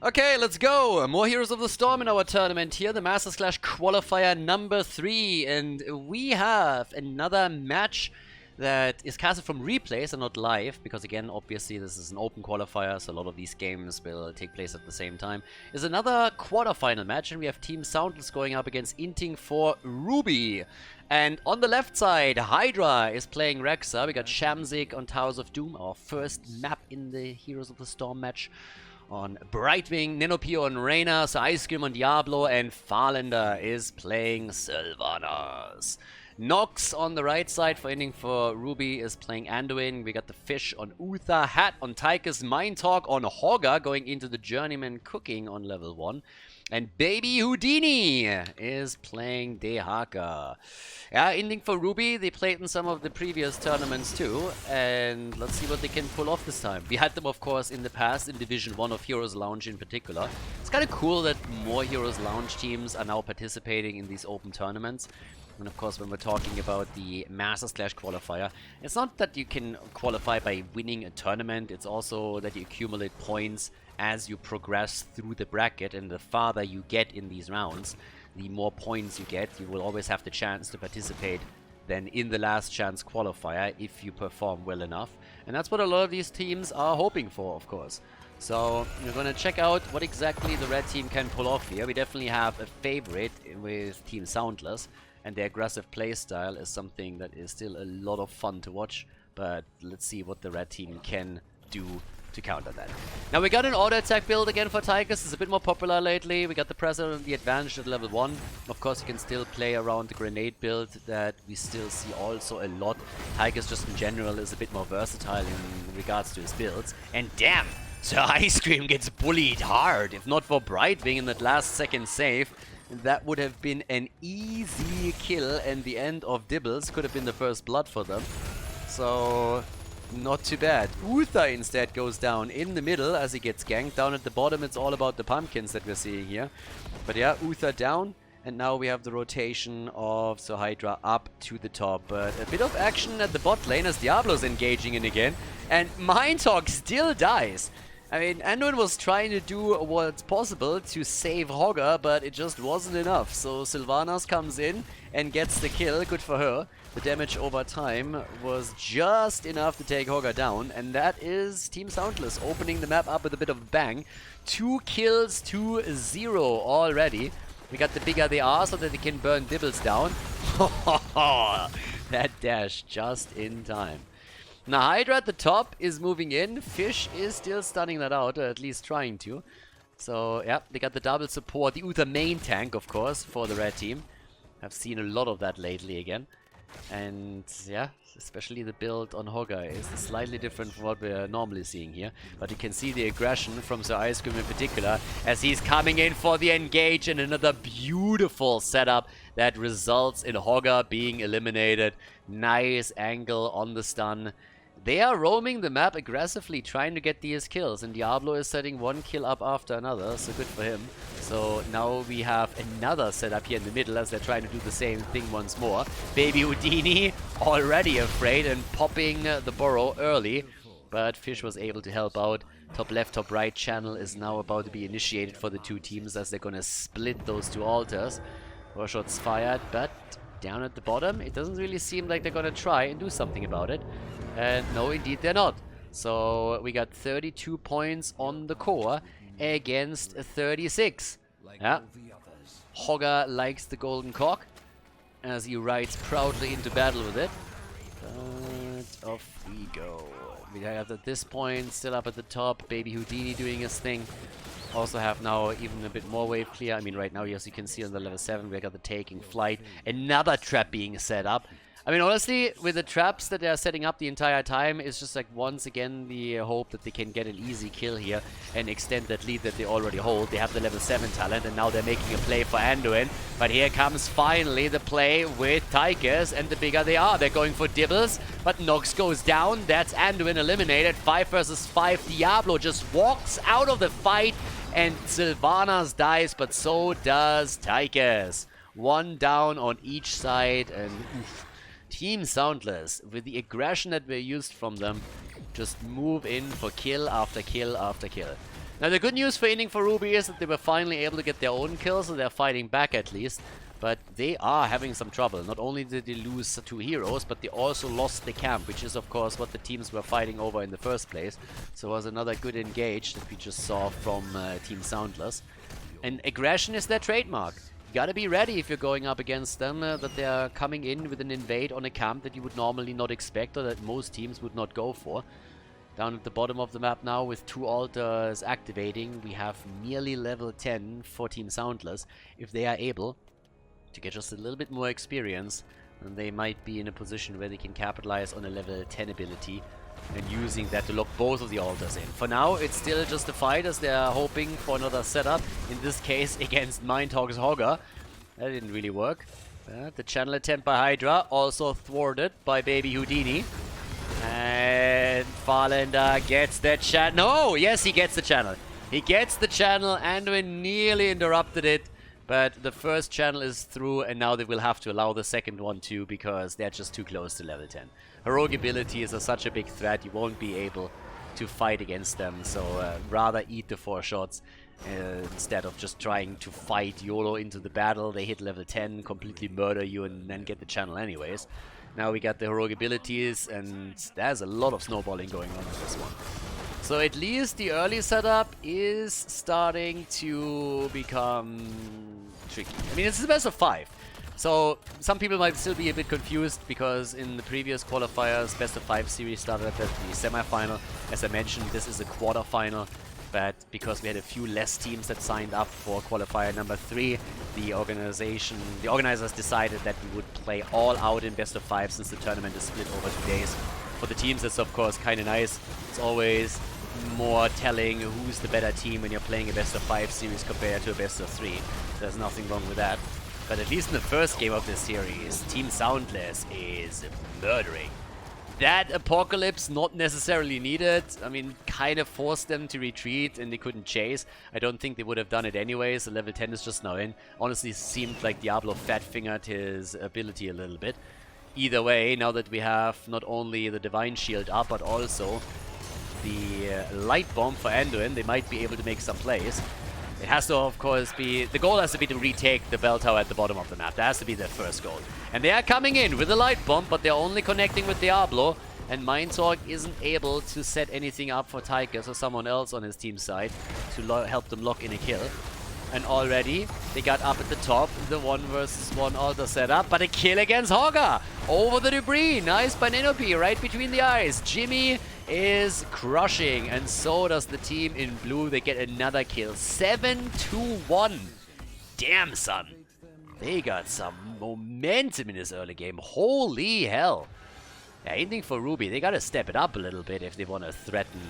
Okay, let's go! More Heroes of the Storm in our tournament here, the Masters Clash Qualifier number 3, and we have another match that is casted from replays and not live, because again, obviously this is an open qualifier, so a lot of these games will take place at the same time. Is another quarterfinal match, and we have Team SoundLess going up against Inting for Ruby. And on the left side, Hydra is playing Rexa. We got Shamzik on Towers of Doom, our first map in the Heroes of the Storm match. On Brightwing, Nenopio on Reyna, so Ice Cream on Diablo, and Farlander is playing Sylvanas. Nox on the right side for Inting for Ruby is playing Anduin. We got the Fish on Uther, Hat on Tychus, Mind Talk on Hogger going into the Journeyman Cooking on level 1. And Baby Houdini is playing Dehaka. Yeah, Inting for Ruby, they played in some of the previous tournaments too. And let's see what they can pull off this time. We had them, of course, in the past in Division 1 of Heroes Lounge in particular. It's kind of cool that more Heroes Lounge teams are now participating in these open tournaments. And of course, when we're talking about the Masters Clash Qualifier, it's not that you can qualify by winning a tournament, it's also that you accumulate points as you progress through the bracket, and the farther you get in these rounds, the more points you get. You will always have the chance to participate then in the last chance qualifier if you perform well enough. And that's what a lot of these teams are hoping for, of course. So we're going to check out what exactly the red team can pull off here. We definitely have a favorite with Team SoundLess, and their aggressive playstyle is something that is still a lot of fun to watch. But let's see what the red team can do to counter that. Now we got an auto attack build again for Tychus. It's a bit more popular lately. We got the Predator and the Advantage at level 1. Of course, you can still play around the grenade build that we still see also a lot. Tychus just in general is a bit more versatile in regards to his builds. And damn, Sir Ice Cream gets bullied hard. If not for Brightwing in that last second save, that would have been an easy kill, and the end of Dibbles could have been the first blood for them. So not too bad. Uther instead goes down in the middle as he gets ganked. Down at the bottom, it's all about the pumpkins that we're seeing here. But yeah, Uther down. And now we have the rotation of Sir Hydra up to the top. But a bit of action at the bot lane as Diablo's engaging in again. And Mind Talk still dies. I mean, Anduin was trying to do what's possible to save Hogger, but it just wasn't enough. So Sylvanas comes in and gets the kill. Good for her. The damage over time was just enough to take Hogger down. And that is Team SoundLess opening the map up with a bit of a bang. 2 kills to 0 already. We got the bigger they are so that they can burn Dibbles down. That dash just in time. Now Hydra at the top is moving in. Fish is still stunning that out, or at least trying to. So yeah, they got the double support. The Uther main tank, of course, for the red team. I've seen a lot of that lately again. And yeah, especially the build on Hogger is slightly different from what we're normally seeing here. But you can see the aggression from Sir Ice Cream in particular as he's coming in for the engage, and another beautiful setup that results in Hogger being eliminated. Nice angle on the stun. They are roaming the map aggressively, trying to get these kills, and Diablo is setting one kill up after another, so good for him. So now we have another setup here in the middle as they're trying to do the same thing once more. Baby Houdini already afraid and popping the burrow early, but Fish was able to help out. Top left, top right channel is now about to be initiated for the two teams as they're going to split those two altars. 4 shots fired, but down at the bottom, it doesn't really seem like they're going to try and do something about it. And no, indeed they're not. So we got 32 points on the core against 36. Yeah. Hogger likes the golden cock as he rides proudly into battle with it. But off we go. We have at this point still up at the top, Baby Houdini doing his thing. Also have now even a bit more wave clear. I mean, right now, as you can see on the level 7, we got the taking flight. Another trap being set up. I mean, honestly, with the traps that they're setting up the entire time, it's just like once again the hope that they can get an easy kill here and extend that lead that they already hold. They have the level 7 talent, and now they're making a play for Anduin. But here comes finally the play with Tychus, and the bigger they are. They're going for Dibbles, but Nox goes down. That's Anduin eliminated. 5 versus 5. Diablo just walks out of the fight, and Sylvanas dies, but so does Tychus. 1 down on each side, and oof. Team SoundLess, with the aggression that we're used from them, just move in for kill after kill after kill. Now the good news for Inting for Ruby is that they were finally able to get their own kills, so they're fighting back at least. But they are having some trouble. Not only did they lose 2 heroes, but they also lost the camp, which is of course what the teams were fighting over in the first place. So it was another good engage that we just saw from Team SoundLess. And aggression is their trademark. You gotta be ready if you're going up against them, that they're coming in with an invade on a camp that you would normally not expect or that most teams would not go for. Down at the bottom of the map now with 2 altars activating, we have nearly level 10 for Team SoundLess. If they are able to get just a little bit more experience, then they might be in a position where they can capitalize on a level 10 ability and using that to lock both of the altars in. For now, it's still just a fight as they're hoping for another setup, in this case against Mindhog's Hogger. That didn't really work. The channel attempt by Hydra also thwarted by Baby Houdini. And Farlander gets that channel. No! Yes, he gets the channel. He gets the channel. Anduin nearly interrupted it. But the first channel is through, and now they will have to allow the second one too, because they're just too close to level 10. Heroic abilities are such a big threat, you won't be able to fight against them. So rather eat the 4 shots instead of just trying to fight YOLO into the battle. They hit level 10, completely murder you, and then get the channel anyways. Now we got the heroic abilities, and there's a lot of snowballing going on with this one. So at least the early setup is starting to become tricky. I mean, it's the best of 5. So some people might still be a bit confused because in the previous qualifiers, best of 5 series started at the semi-final. As I mentioned, this is a quarterfinal. But because we had a few less teams that signed up for qualifier number 3, the organizers decided that we would play all out in best of 5 since the tournament is split over 2 days. For the teams, that's of course kind of nice. It's always more telling who's the better team when you're playing a best of 5 series compared to a best of 3. There's nothing wrong with that. But at least in the first game of this series, Team SoundLess is murdering. That Apocalypse not necessarily needed. I mean, kind of forced them to retreat and they couldn't chase. I don't think they would have done it anyways. The level 10 is just now in. Honestly, seemed like Diablo fat-fingered his ability a little bit. Either way, now that we have not only the Divine Shield up, but also the Light Bomb for Anduin, they might be able to make some plays. It has to, of course, be... The goal has to be to retake the bell tower at the bottom of the map. That has to be their first goal. And they are coming in with the Light Bomb, but they're only connecting with Diablo. And Mindhog isn't able to set anything up for Tychus or someone else on his team side to help them lock in a kill. And already, they got up at the top, the 1 versus 1 altar setup, but a kill against Hogger! Over the debris, nice by Ninopi, right between the eyes. Jimmy is crushing, and so does the team in blue. They get another kill, 7-1. Damn, son. They got some momentum in this early game, holy hell. Yeah, Inting for Ruby, they gotta step it up a little bit if they want to threaten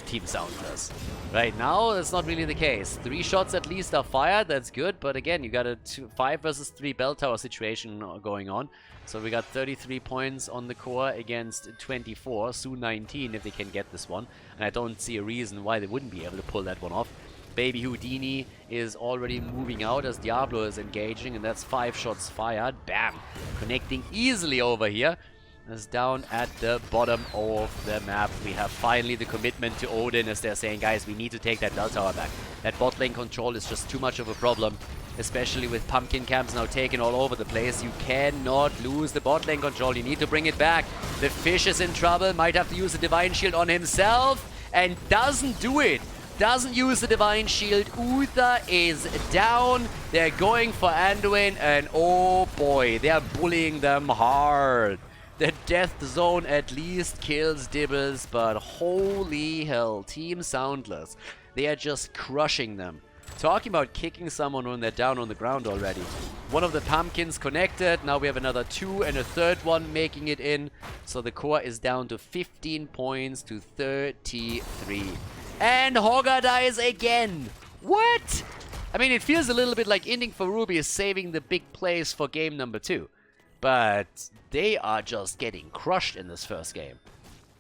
Team SoundLess. Right now, that's not really the case. 3 shots at least are fired, that's good, but again, you got a 5 versus 3 bell tower situation going on. So we got 33 points on the core against 24, soon 19 if they can get this one. And I don't see a reason why they wouldn't be able to pull that one off. Baby Houdini is already moving out as Diablo is engaging, and that's 5 shots fired. Bam! Connecting easily over here. Is down at the bottom of the map. We have finally the commitment to Odin as they're saying, guys, we need to take that bell tower back. That bot lane control is just too much of a problem, especially with pumpkin camps now taken all over the place. You cannot lose the bot lane control. You need to bring it back. The fish is in trouble, might have to use the Divine Shield on himself and doesn't do it. Doesn't use the Divine Shield. Uther is down. They're going for Anduin and oh boy, they're bullying them hard. The Death Zone at least kills Dibbles, but holy hell, Team SoundLess. They are just crushing them. Talking about kicking someone when they're down on the ground already. One of the pumpkins connected, now we have another 2 and a third one making it in. So the core is down to 15 points to 33. And Hogger dies again! What? I mean, it feels a little bit like Inting for Ruby is saving the big plays for game number 2. But they are just getting crushed in this first game.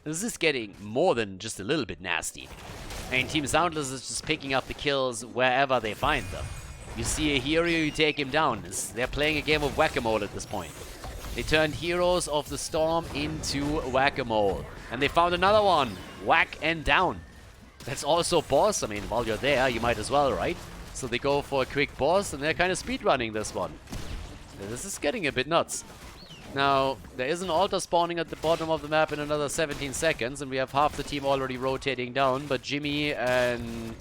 This is getting more than just a little bit nasty. And Team SoundLess is just picking up the kills wherever they find them. You see a hero, you take him down. They're playing a game of whack-a-mole at this point. They turned Heroes of the Storm into whack-a-mole. And they found another one. Whack and down. That's also boss. I mean, while you're there, you might as well, right? So they go for a quick boss, and they're kind of speedrunning this one. This is getting a bit nuts. Now, there is an altar spawning at the bottom of the map in another 17 seconds, and we have half the team already rotating down, but Jimmy and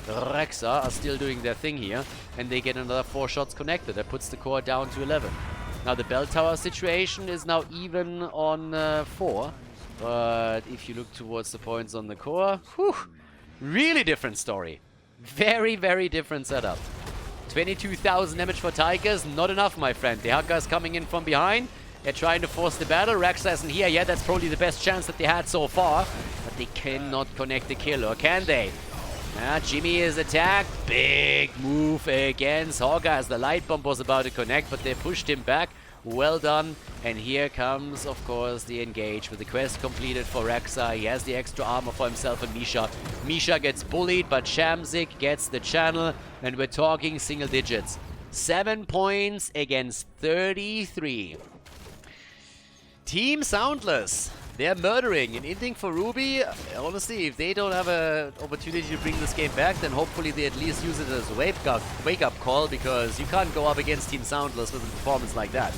Rexa are still doing their thing here, and they get another 4 shots connected. That puts the core down to 11. Now, the bell tower situation is now even on 4, but if you look towards the points on the core, whew, really different story. Very, very different setup. 22,000 damage for Tigers, not enough, my friend. The Haka is coming in from behind. They're trying to force the battle. Rexa isn't here yet. That's probably the best chance that they had so far. But they cannot connect the kill, or can they? Jimmy is attacked. Big move against Hogger as the light bomb was about to connect, but they pushed him back. Well done. And here comes, of course, the engage with the quest completed for Rexa. He has the extra armor for himself and Misha. Misha gets bullied, but Shamzik gets the channel, and we're talking single digits. 7 points against 33. Team SoundLess. They're murdering. In Inting for Ruby, honestly, if they don't have an opportunity to bring this game back, then hopefully they at least use it as a wake-up call, because you can't go up against Team SoundLess with a performance like that.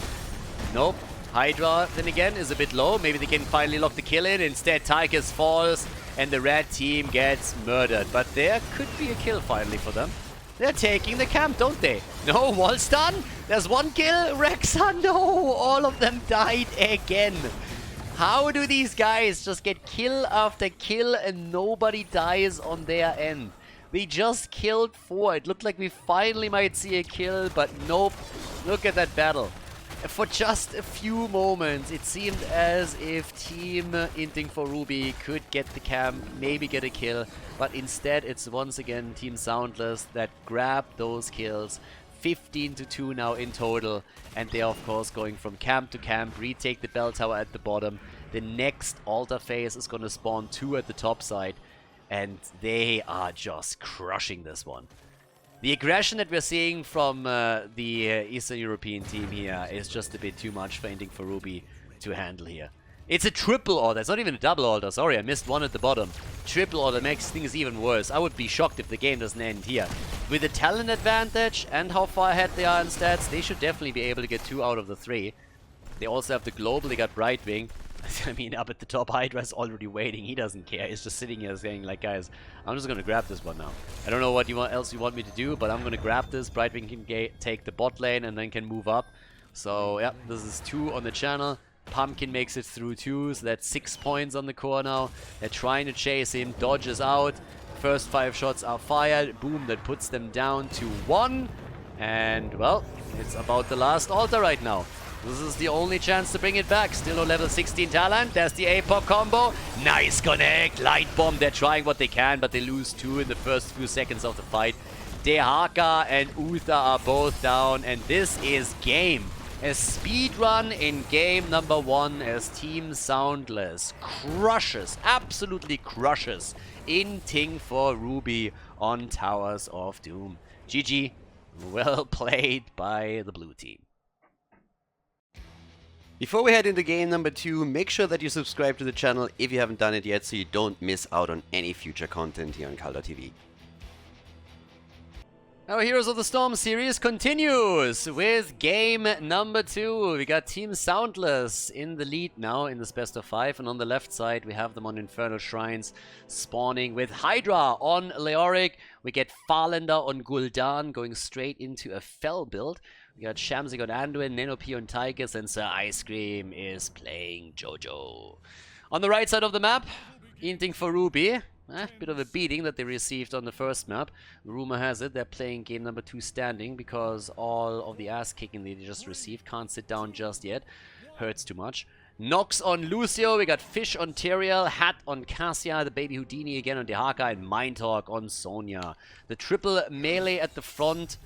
Nope. Hydra, then again, is a bit low. Maybe they can finally lock the kill in. Instead, Tigers falls, and the red team gets murdered. But there could be a kill finally for them. They're taking the camp, don't they? No, wall stun. There's one kill. Rexa, no. All of them died again. How do these guys just get kill after kill and nobody dies on their end? We just killed 4. It looked like we finally might see a kill, but nope. Look at that battle. For just a few moments, it seemed as if Team Inting for Ruby could get the camp, maybe get a kill, but instead it's once again Team SoundLess that grabbed those kills. 15-2 now in total, and they're of course going from camp to camp, retake the bell tower at the bottom. The next altar phase is going to spawn 2 at the top side, and they are just crushing this one. The aggression that we're seeing from the Eastern European team here is just a bit too much for Inting for Ruby to handle here. It's a triple altar. It's not even a double altar. Sorry, I missed one at the bottom. Triple altar makes things even worse. I would be shocked if the game doesn't end here. With the talent advantage and how far ahead they are in stats, they should definitely be able to get 2 out of the 3. They also have the global. They got Brightwing. I mean, up at the top, Hydra's already waiting. He doesn't care. He's just sitting here saying, like, guys, I'm just going to grab this one now. I don't know what else you want me to do, but I'm going to grab this. Brightwing can take the bot lane and then can move up. So, yeah, this is 2 on the channel. Pumpkin makes it through 2, so that's 6 points on the core now. They're trying to chase him. Dodges out. First 5 shots are fired. Boom, that puts them down to 1. And, well, it's about the last altar right now. This is the only chance to bring it back. Still on level 16 talent. There's the APOC combo. Nice connect. Light bomb. They're trying what they can, but they lose 2 in the first few seconds of the fight. Dehaka and Uther are both down, and this is game. A speedrun in game number 1 as Team SoundLess crushes, absolutely crushes, Inting for Ruby on Towers of Doom. GG. Well played by the blue team. Before we head into game number 2, make sure that you subscribe to the channel if you haven't done it yet so you don't miss out on any future content here on Khaldor TV. Our Heroes of the Storm series continues with game number 2. We got Team SoundLess in the lead now in this best of 5, and on the left side we have them on Infernal Shrines spawning with Hydra on Leoric. We get Farlander on Gul'dan going straight into a Fell build. We got Shamzik on Anduin, Nenopy on Tigers, and Sir Ice Cream is playing Jojo. On the right side of the map, Inting for Ruby. Bit of a beating that they received on the first map. Rumor has it they're playing game number 2 standing because all of the ass kicking they just received. Can't sit down just yet. Hurts too much. Nox on Lucio. We got Fish on Tyrael. Hat on Cassia. The baby Houdini again on Dehaka. And Mindtalk on Sonya. The triple melee at the front.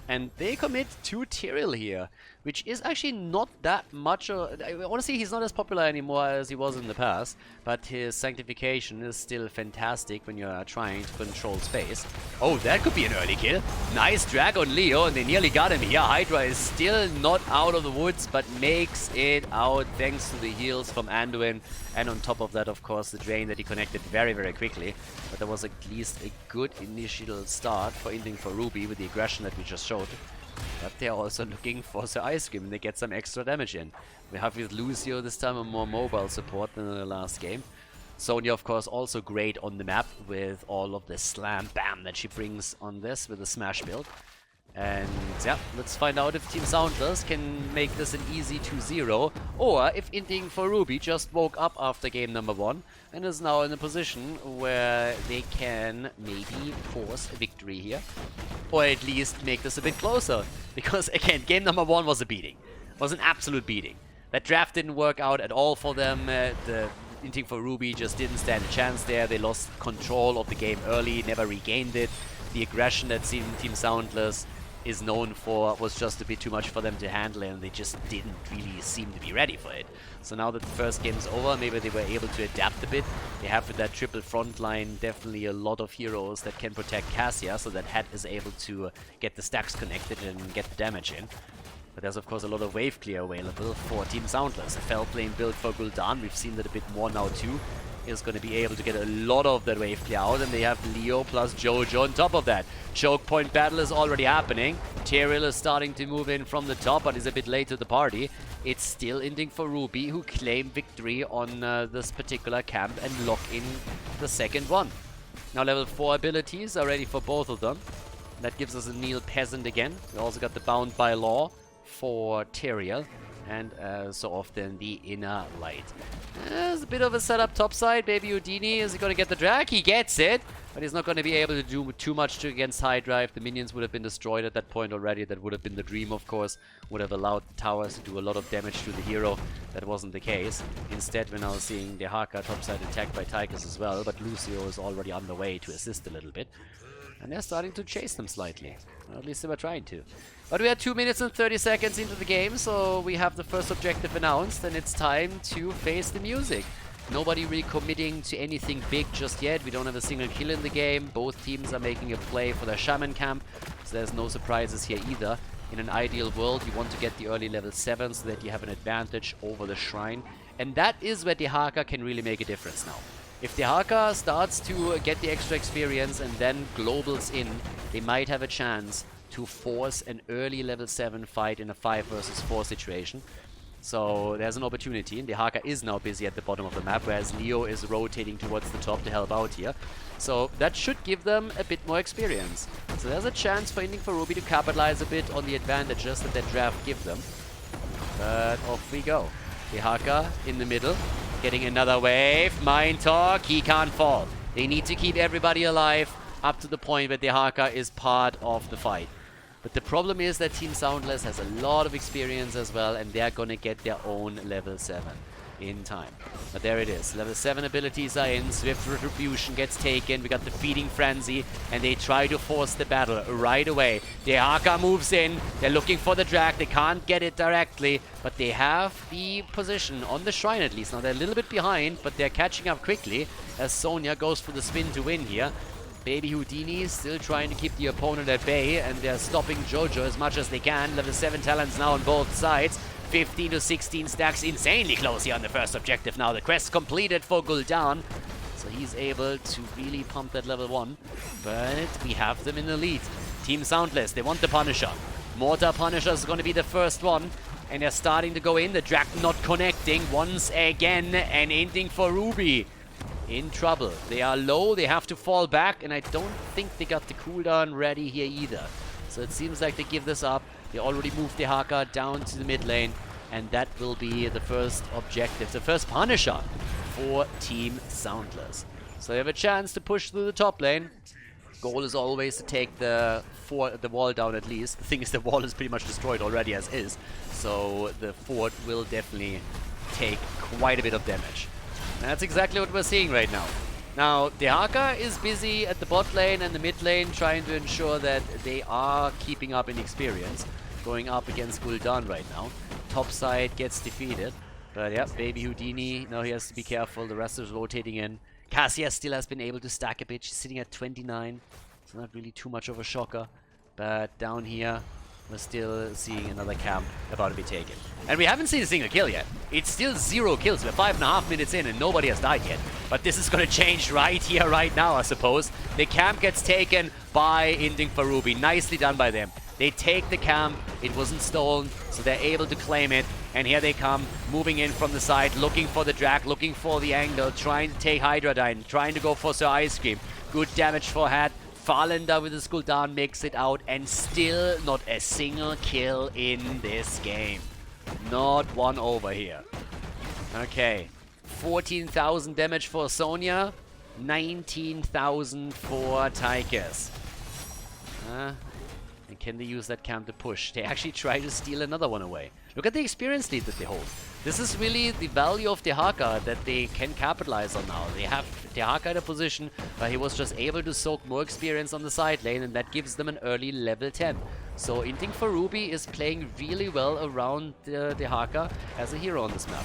And they commit to Tyrael here, which is actually not that much. Honestly, he's not as popular anymore as he was in the past, but his sanctification is still fantastic when you're trying to control space. Oh, that could be an early kill. Nice drag on Leo, and they nearly got him here. Hydra is still not out of the woods, but makes it out thanks to the heals from Anduin. And on top of that, of course, the drain that he connected very, very quickly. But there was at least a good initial start for Inting for Ruby with the aggression that we just showed. But they're also looking for the ice cream and they get some extra damage in. We have with Lucio this time a more mobile support than in the last game. Sonya, of course, also great on the map with all of the slam bam that she brings on this with the smash build. And yeah, let's find out if Team SoundLess can make this an easy 2-0, or if Inting for Ruby just woke up after game number 1 and is now in a position where they can maybe force a victory here, or at least make this a bit closer. Because again, game number 1 was a beating, was an absolute beating. That draft didn't work out at all for them. The Inting for Ruby just didn't stand a chance there. They lost control of the game early, never regained it. The aggression that Team SoundLess is known for was just a bit too much for them to handle, and they just didn't really seem to be ready for it. So now that the first game is over, maybe they were able to adapt a bit. They have with that triple front line definitely a lot of heroes that can protect Cassia, so that Het is able to get the stacks connected and get the damage in. But there's of course a lot of wave clear available for Team SoundLess. A fell plane build for Gul'dan, we've seen that a bit more now too, is going to be able to get a lot of that wave clear out, and they have Leo plus Jojo on top of that. Choke point battle is already happening. Tyrael is starting to move in from the top, but is a bit late to the party. It's still Inting for Ruby, who claim victory on this particular camp and lock in the second one. Now level 4 abilities are ready for both of them. That gives us a Neil Peasant again. We also got the Bound by Law for Tyrael, and so often the Inner Light. There's a bit of a setup topside. Baby Houdini, is he going to get the drag? He gets it, but he's not going to be able to do too much against Hydra. If the minions would have been destroyed at that point already, that would have been the dream, of course. Would have allowed the towers to do a lot of damage to the hero. That wasn't the case. Instead, we're now seeing the Haka topside attacked by Tychus as well, but Lucio is already on the way to assist a little bit. And they're starting to chase them slightly. Or at least they were trying to. But we are 2 minutes and 30 seconds into the game, so we have the first objective announced, and it's time to face the music. Nobody really committing to anything big just yet. We don't have a single kill in the game. Both teams are making a play for their Shaman camp, so there's no surprises here either. In an ideal world, you want to get the early level 7 so that you have an advantage over the Shrine. And that is where the Haka can really make a difference now. If the Haka starts to get the extra experience and then globals in, they might have a chance to force an early level 7 fight in a 5 versus 4 situation. So there's an opportunity, and the Haka is now busy at the bottom of the map, whereas Leo is rotating towards the top to help out here. So that should give them a bit more experience. So there's a chance for Inting for Ruby to capitalize a bit on the advantages that their draft give them. But off we go. The Haka in the middle, getting another wave. Mind Talk, he can't fall. They need to keep everybody alive up to the point where the Haka is part of the fight. But the problem is that Team SoundLess has a lot of experience as well, and they're gonna get their own level 7 in time. But there it is. Level 7 abilities are in. Swift Retribution gets taken. We got the Feeding Frenzy, and they try to force the battle right away. The Haka moves in. They're looking for the drag. They can't get it directly, but they have the position on the Shrine at least. Now they're a little bit behind, but they're catching up quickly as Sonya goes for the spin to win here. Baby Houdini still trying to keep the opponent at bay, and they're stopping Jojo as much as they can. Level 7 talents now on both sides. 15 to 16 stacks, insanely close here on the first objective now. The quest completed for Gul'dan, so he's able to really pump that level 1. But we have them in the lead. Team SoundLess, they want the Punisher. Mortar Punisher is going to be the first one, and they're starting to go in. The drag not connecting once again, and Inting for Ruby in trouble. They are low, they have to fall back, and I don't think they got the cooldown ready here either. So it seems like they give this up. They already moved the Haka down to the mid lane, and that will be the first objective, the first Punisher for Team SoundLess. So they have a chance to push through the top lane. Goal is always to take the wall down at least. The thing is, the wall is pretty much destroyed already as is, so the fort will definitely take quite a bit of damage. And that's exactly what we're seeing right now. Now, Dehaka is busy at the bot lane and the mid lane trying to ensure that they are keeping up in experience. Going up against Gul'dan right now. Top side gets defeated. But yeah, Baby Houdini, now he has to be careful. The rest is rotating in. Cassia still has been able to stack a bit. She's sitting at 29. It's not really too much of a shocker. But down here, we're still seeing another camp about to be taken. And we haven't seen a single kill yet. It's still 0 kills. We're 5.5 minutes in and nobody has died yet. But this is going to change right here, right now, I suppose. The camp gets taken by Inting for Ruby. Nicely done by them. They take the camp. It wasn't stolen, so they're able to claim it. And here they come, moving in from the side, looking for the drag, looking for the angle, trying to take Hydradine, trying to go for Sir Ice Cream. Good damage for Hat. Falender with his cooldown makes it out, and still not a single kill in this game. Not one over here. Okay. 14,000 damage for Sonya. 19,000 for Tychus. And can they use that camp to push? They actually try to steal another one away. Look at the experience lead that they hold. This is really the value of Dehaka that they can capitalize on now. They have Dehaka in a position where he was just able to soak more experience on the side lane, and that gives them an early level 10. So Inting for Ruby is playing really well around Dehaka as a hero on this map.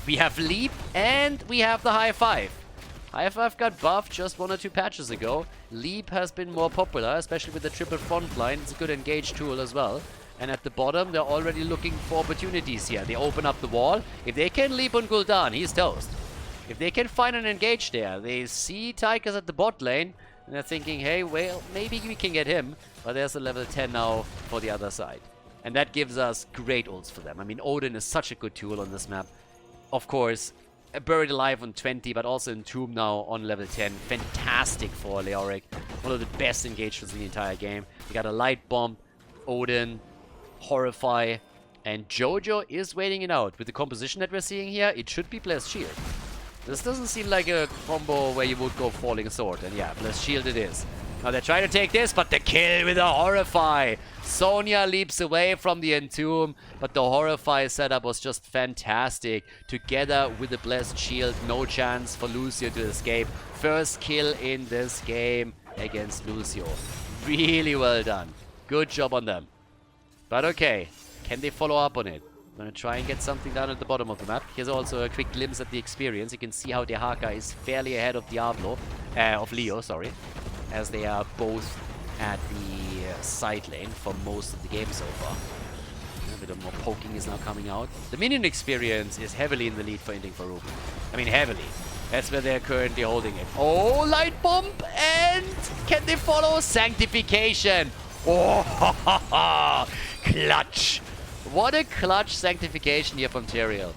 We have Leap and we have the High Five. High Five got buffed just 1 or 2 patches ago. Leap has been more popular, especially with the triple front line. It's a good engage tool as well. And at the bottom, they're already looking for opportunities here. They open up the wall. If they can leap on Gul'dan, he's toast. If they can find an engage there, they see Tychus at the bot lane, and they're thinking, hey, well, maybe we can get him. But there's a level 10 now for the other side. And that gives us great ults for them. I mean, Odin is such a good tool on this map. Of course, Buried Alive on 20, but also Entomb now on level 10. Fantastic for Leoric. One of the best engagements in the entire game. We got a Light Bomb, Odin, Horrify, and Jojo is waiting it out. With the composition that we're seeing here, it should be Blessed Shield. This doesn't seem like a combo where you would go Falling Sword, and yeah, Blessed Shield it is. Now they're trying to take this, but the kill with a Horrify. Sonya leaps away from the Entomb, but the Horrify setup was just fantastic. Together with the Blessed Shield, no chance for Lucio to escape. First kill in this game against Lucio. Really well done. Good job on them. But okay, can they follow up on it? I'm gonna try and get something down at the bottom of the map. Here's also a quick glimpse at the experience. You can see how Dehaka is fairly ahead of Leo, sorry. As they are both at the side lane for most of the game so far. A bit of more poking is now coming out. The minion experience is heavily in the lead for Inting for Ruby. I mean, heavily. That's where they're currently holding it. Oh, Light Bomb! And can they follow? Sanctification! Oh, clutch! What a clutch Sanctification here from Tyrael.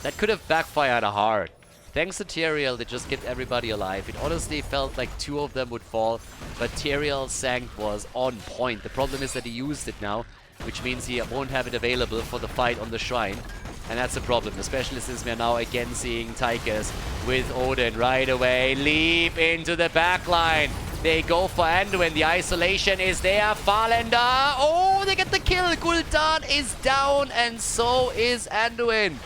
That could have backfired hard. Thanks to Tyrael, they just kept everybody alive. It honestly felt like 2 of them would fall, but Tyrael's Sanct was on point. The problem is that he used it now, which means he won't have it available for the fight on the Shrine. And that's a problem, especially since we're now again seeing Tychus with Odin right away. Leap into the backline. They go for Anduin. The isolation is there. Falender. Oh, they get the kill. Gul'dan is down, and so is Anduin.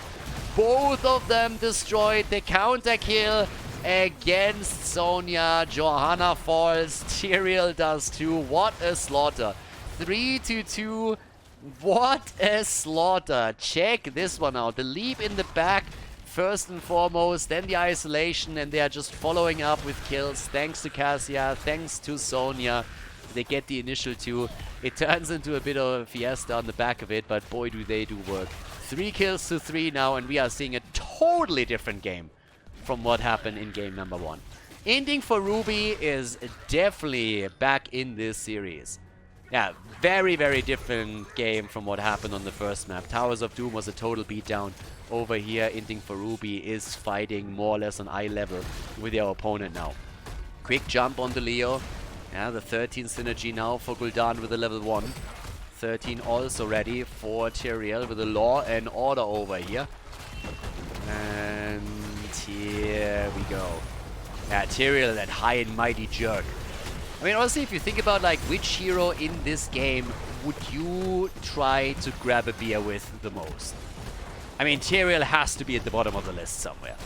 Both of them destroyed. The counter kill against Sonya. Johanna falls. Tyrael does too. What a slaughter. 3-2. What a slaughter. Check this one out. The leap in the back first and foremost, then the isolation, and they are just following up with kills. Thanks to Cassia, thanks to Sonya. They get the initial 2. It turns into a bit of a fiesta on the back of it, but boy do they do work. 3 kills to 3 now, and we are seeing a totally different game from what happened in game number 1. Inting for Ruby is definitely back in this series. Yeah, very, very different game from what happened on the first map. Towers of Doom was a total beatdown. Over here, Inting for Ruby is fighting more or less on eye level with their opponent now. Quick jump onto Leo. Yeah, the 13 synergy now for Gul'dan with a level 1. 13 also ready for Tyrael with a Law and Order over here. And here we go. Yeah, Tyrael, that high and mighty jerk. I mean, honestly, if you think about like which hero in this game would you try to grab a beer with the most? I mean, Tyrael has to be at the bottom of the list somewhere.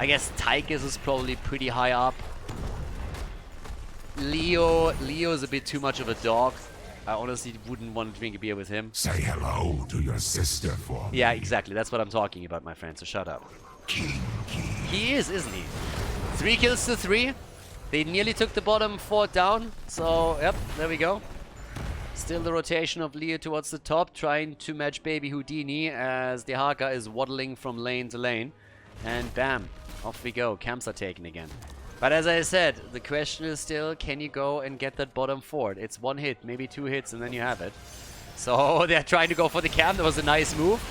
I guess Tychus is probably pretty high up. Leo's a bit too much of a dog. I honestly wouldn't want to drink a beer with him. Say hello to your sister for me. Yeah, exactly. That's what I'm talking about, my friend, so shut up. He is, isn't he? 3 kills to 3. They nearly took the bottom 4 down. So, yep, there we go. Still the rotation of Leo towards the top, trying to match Baby Houdini as the Haka is waddling from lane to lane. And bam, off we go. Camps are taken again. But as I said, the question is still, can you go and get that bottom fort? It's 1 hit, maybe 2 hits, and then you have it. So they're trying to go for the camp. That was a nice move.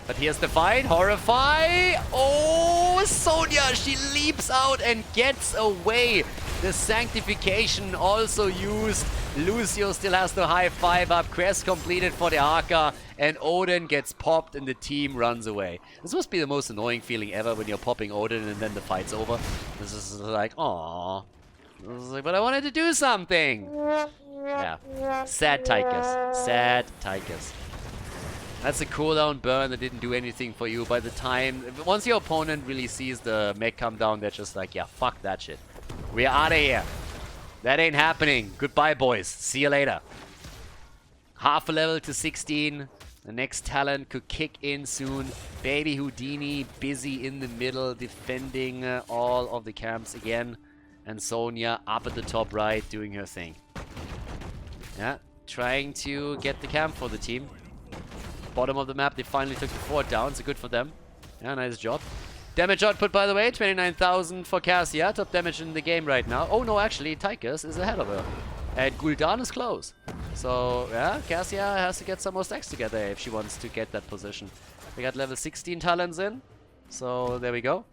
But here's the fight. Horrify! Oh, Sonya! She leaps out and gets away. The Sanctification also used. Lucio still has the high 5 up. Quest completed for the Haka. And Odin gets popped and the team runs away. This must be the most annoying feeling ever when you're popping Odin and then the fight's over. This is like, aww. Like, but I wanted to do something. Yeah. Sad Tychus. Sad Tychus. That's a cooldown burn that didn't do anything for you. By the time, once your opponent really sees the mech come down, they're just like, yeah, fuck that shit. We're out of here. That ain't happening. Goodbye, boys. See you later. Half a level to 16. The next talent could kick in soon. Baby Houdini busy in the middle, defending all of the camps again. And Sonya up at the top right, doing her thing. Yeah, trying to get the camp for the team. Bottom of the map, they finally took the fort down, so good for them. Yeah, nice job. Damage output, by the way, 29,000 for Cassia. Top damage in the game right now. Oh no, actually, Tychus is ahead of her. And Gul'dan is close. So, yeah, Cassia has to get some more stacks together if she wants to get that position. We got level 16 talents in. So, there we go.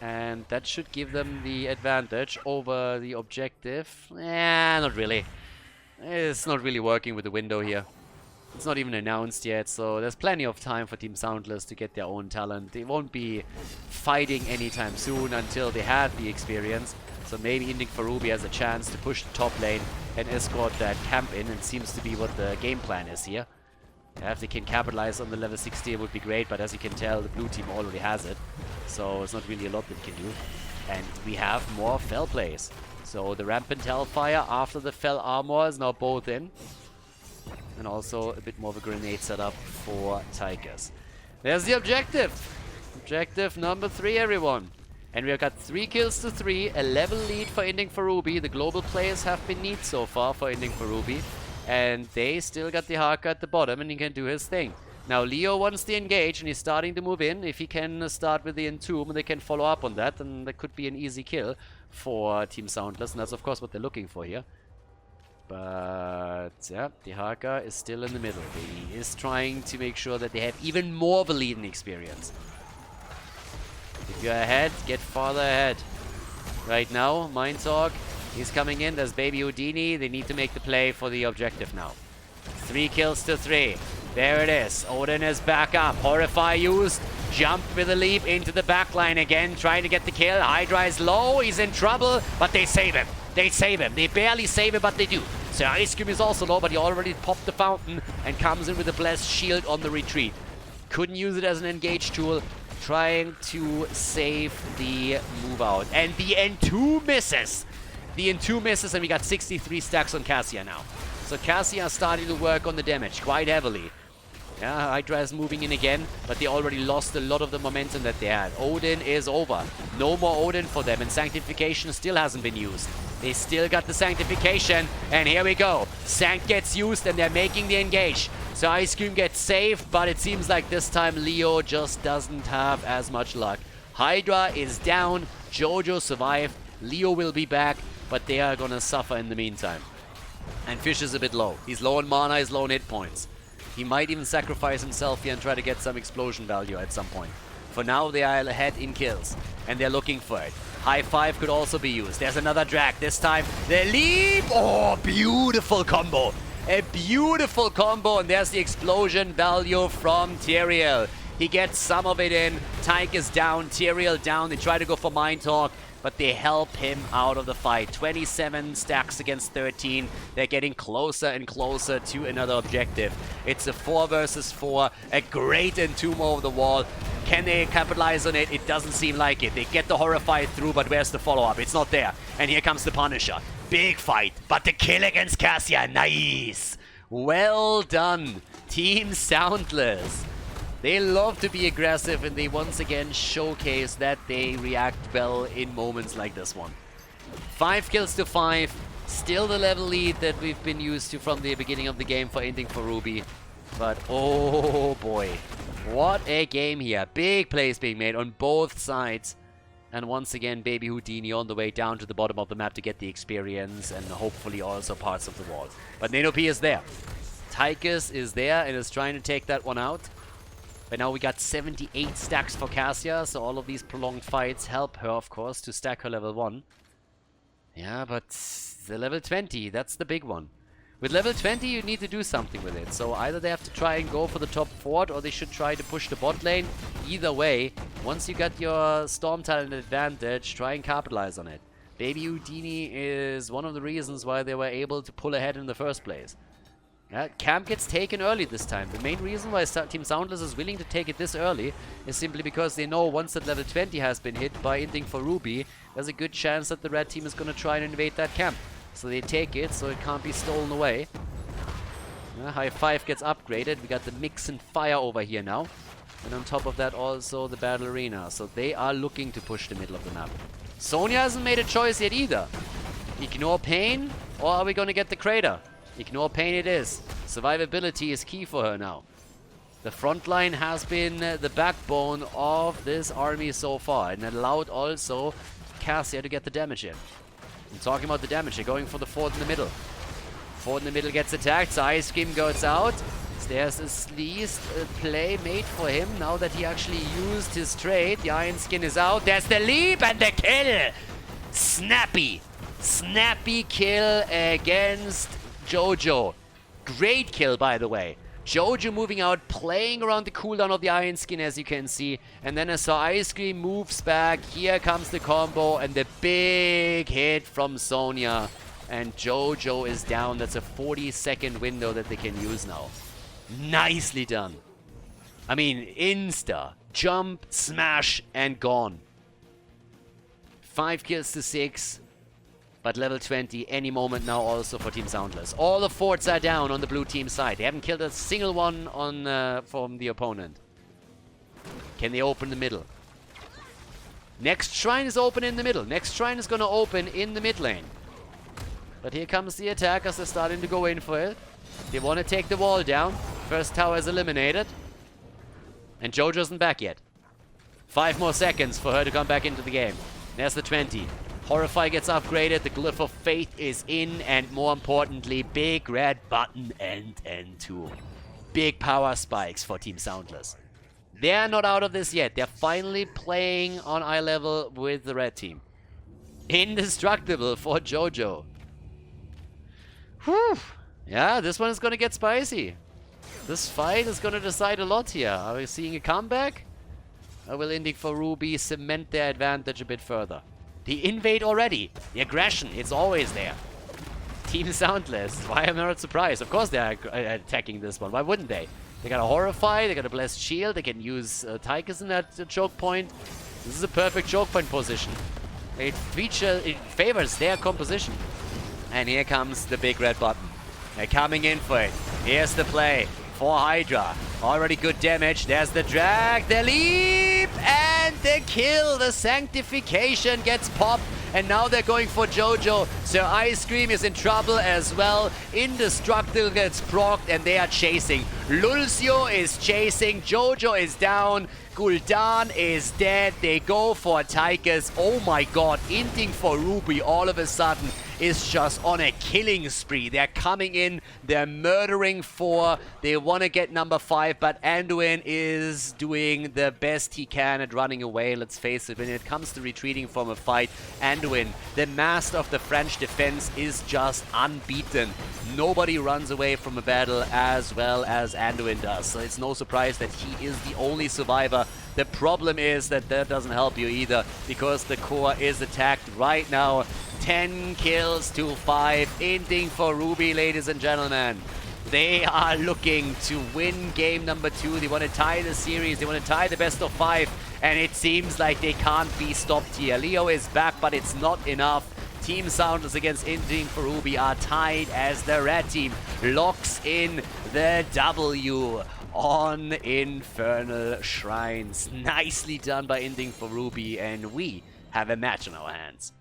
And that should give them the advantage over the objective. Not really. It's not really working with the window here. It's not even announced yet, so there's plenty of time for Team SoundLess to get their own talent. They won't be fighting anytime soon until they have the experience. So maybe Inting for Ruby has a chance to push the top lane and escort that camp in, and seems to be what the game plan is here. Yeah, if they can capitalize on the level 60, it would be great, but as you can tell, the blue team already has it. So it's not really a lot that they can do. And we have more Fel plays. So the Rampant Hellfire after the Fel Armor is now both in. And also a bit more of a grenade setup for Tychus. There's the objective. Objective number 3, everyone. And we've got 3 kills to 3, a level lead for Inting for Ruby. The global players have been neat so far for Inting for Ruby. And they still got the Haka at the bottom and he can do his thing. Now Leo wants to engage and he's starting to move in. If he can start with the Entomb and they can follow up on that, then that could be an easy kill for Team SoundLess. And that's of course what they're looking for here. But yeah, the Haka is still in the middle. He is trying to make sure that they have even more of a lead in experience. If you're ahead, get farther ahead. Right now, Mind Talk is coming in. There's Baby Houdini. They need to make the play for the objective now. 3 kills to 3. There it is. Odin is back up. Horrify used. Jump with a leap into the backline again. Trying to get the kill. Hydra is low. He's in trouble. But they save him. They save him. They barely save him, but they do. So Ice Cream is also low, but he already popped the fountain and comes in with a blessed shield on the retreat. Couldn't use it as an engage tool. Trying to save the move out. And the N2 misses. The N2 misses, and we got 63 stacks on Cassia now. So Cassia is starting to work on the damage quite heavily. Yeah, Hydra is moving in again, but they already lost a lot of the momentum that they had. Odin is over. No more Odin for them, and Sanctification still hasn't been used. They still got the Sanctification, and here we go. Sanct gets used, and they're making the engage. So Ice Cream gets saved, but it seems like this time Leo just doesn't have as much luck. Hydra is down. Jojo survived. Leo will be back, but they are gonna suffer in the meantime. And Fish is a bit low. He's low on mana, he's low on hit points. He might even sacrifice himself here and try to get some explosion value at some point. For now, they are ahead in kills, and they're looking for it. High 5 could also be used. There's another drag. This time, the leap! Oh, beautiful combo. A beautiful combo, and there's the explosion value from Tyrael. He gets some of it in. Tyke is down, Tyrael down. They try to go for Mind Talk, but they help him out of the fight. 27 stacks against 13. They're getting closer and closer to another objective. It's a 4 versus 4. A great Entomb over the wall. Can they capitalize on it? It doesn't seem like it. They get the Horrify through, but where's the follow-up? It's not there. And here comes the Punisher. Big fight, but the kill against Cassia, nice! Well done, Team SoundLess. They love to be aggressive, and they once again showcase that they react well in moments like this one. 5 kills to 5. Still the level lead that we've been used to from the beginning of the game for Inting for Ruby. But oh boy, what a game here. Big plays being made on both sides. And once again, Baby Houdini on the way down to the bottom of the map to get the experience and hopefully also parts of the wall. But Nanopi is there. Tychus is there and is trying to take that one out. But now we got 78 stacks for Cassia, so all of these prolonged fights help her, of course, to stack her level 1. Yeah, but the level 20, that's the big one. With level 20, you need to do something with it. So either they have to try and go for the top fort, or they should try to push the bot lane. Either way, once you got your Storm Talent advantage, try and capitalize on it. Baby Houdini is one of the reasons why they were able to pull ahead in the first place. Yeah, camp gets taken early this time. The main reason why Team SoundLess is willing to take it this early is simply because they know once that level 20 has been hit by Inting for Ruby, there's a good chance that the red team is going to try and invade that camp. So they take it, so it can't be stolen away. High 5 gets upgraded. We got the Mix and Fire over here now. And on top of that also the Battle Arena. So they are looking to push the middle of the map. Sonya hasn't made a choice yet either. Ignore Pain, or are we going to get the Crater? Ignore Pain it is. Survivability is key for her now. The front line has been the backbone of this army so far, and allowed also Cassia to get the damage in. I'm talking about the damage. They're going for the fort in the middle. Fort in the middle gets attacked, so Ice Cream goes out. There's at least a play made for him now that he actually used his trade. The Iron Skin is out. There's the leap and the kill! Snappy! Snappy kill against Jojo. Great kill, by the way. Jojo moving out, playing around the cooldown of the Iron Skin, as you can see. And then as Ice Cream moves back, here comes the combo and the big hit from Sonya. And Jojo is down. That's a 40-second window that they can use now. Nicely done. I mean, insta. Jump, smash, and gone. 5 kills to 6. But level 20 any moment now also for Team SoundLess. All the forts are down on the blue team side. They haven't killed a single one on from the opponent. Can they open the middle? Next shrine is open in the middle. Next shrine is going to open in the mid lane. But here comes the attackers. They're starting to go in for it. They want to take the wall down. First tower is eliminated. And Jojo isn't back yet. 5 more seconds for her to come back into the game. There's the 20. Horrify gets upgraded, the Glyph of Faith is in, and more importantly, big red button and N2. Big power spikes for Team SoundLess. They're not out of this yet. They're finally playing on eye level with the red team. Indestructible for Jojo. Whew. Yeah, this one is going to get spicy. This fight is going to decide a lot here. Are we seeing a comeback? Or will Inting for Ruby cement their advantage a bit further? The invade already. The aggression, it's always there. Team SoundLess. Why am I not surprised? Of course they are attacking this one. Why wouldn't they? They got a Horrify, they got a Blessed Shield, they can use Tychus in that choke point. This is a perfect choke point position. It favors their composition. And here comes the big red button. They're coming in for it. Here's the play for Hydra. Already good damage. There's the drag, the leap, and the kill. The Sanctification gets popped. And now they're going for Jojo. Sir Ice Cream is in trouble as well. Indestructible gets procced and they are chasing. Lulcio is chasing. Jojo is down. Gul'dan is dead. They go for Tychus. Oh my god. Inting for Ruby all of a sudden is just on a killing spree. They're coming in. They're murdering 4. They want to get number 5. But Anduin is doing the best he can at running away. Let's face it. When it comes to retreating from a fight, Anduin, the master of the French defense, is just unbeaten. Nobody runs away from a battle as well as Anduin does. So it's no surprise that he is the only survivor. The problem is that doesn't help you either, because the core is attacked right now. 10 kills to 5. Inting for Ruby, ladies and gentlemen. They are looking to win game number 2. They want to tie the series. They want to tie the best of 5. And it seems like they can't be stopped here. Leo is back, but it's not enough. Team SoundLess against Inting for Ruby are tied as the red team locks in the W on Infernal Shrines. Nicely done by Inting for Ruby, and we have a match on our hands.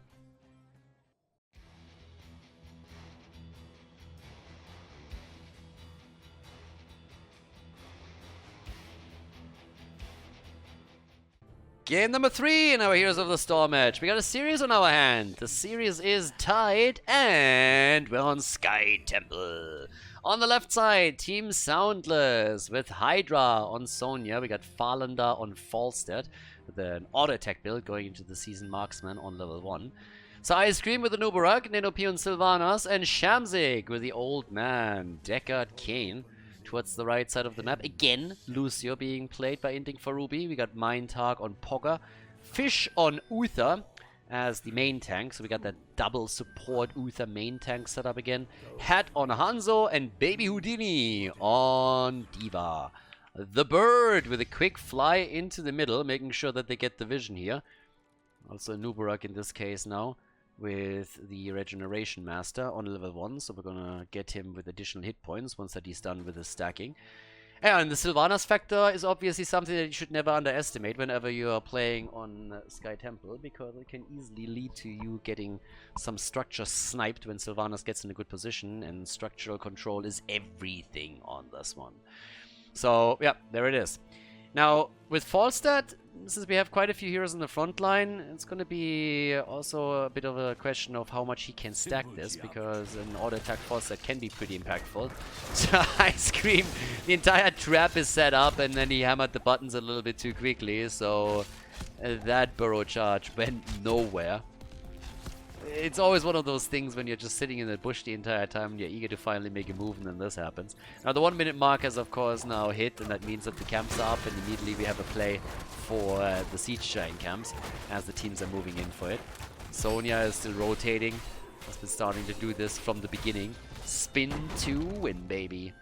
Game number 3 in our Heroes of the Storm match. We got a series on our hand. The series is tied, and we're on Sky Temple. On the left side, Team SoundLess with Hydra on Sonya. We got Farlander on Falstead with an auto attack build going into the Season Marksman on level 1. So Ice Cream with the Nubarak, Nenopy on Sylvanas, and Shamzik with the Old Man, Deckard Kane. Towards the right side of the map. Again, Lucio being played by Inting for Ruby. We got Mindtark on Pogger. Fish on Uther as the main tank. So we got that double support Uther main tank setup again. Hat on Hanzo and Baby Houdini on Diva. The Bird with a quick fly into the middle, making sure that they get the vision here. Also Nubarak in this case now, with the Regeneration Master on level 1, so we're gonna get him with additional hit points once that he's done with his stacking. And the Sylvanas factor is obviously something that you should never underestimate whenever you are playing on Sky Temple, because it can easily lead to you getting some structure sniped when Sylvanas gets in a good position, and structural control is everything on this one. So, yeah, there it is. Now, with Falstad, since we have quite a few heroes in the front line, it's going to be also a bit of a question of how much he can stack this, because an auto attack Falstad can be pretty impactful. So Ice Cream, the entire trap is set up, and then he hammered the buttons a little bit too quickly, so that burrow charge went nowhere. It's always one of those things when you're just sitting in the bush the entire time and you're eager to finally make a move, and then this happens. Now the 1 minute mark has of course now hit, and that means that the camps are up, and immediately we have a play for the Siege Giant camps as the teams are moving in for it. Sonya is still rotating, has been starting to do this from the beginning. Spin to win, baby.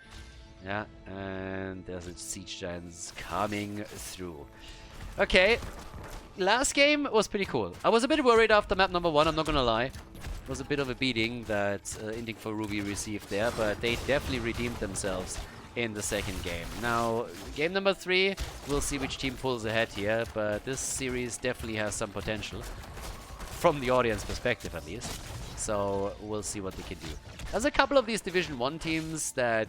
Yeah, and there's a Siege Giants coming through. Okay. Last game was pretty cool. I was a bit worried after map number 1, I'm not gonna lie. It was a bit of a beating that Inting for Ruby received there, but they definitely redeemed themselves in the second game. Now, game number 3, we'll see which team pulls ahead here, but this series definitely has some potential. From the audience perspective, at least. So, we'll see what they can do. There's a couple of these Division 1 teams that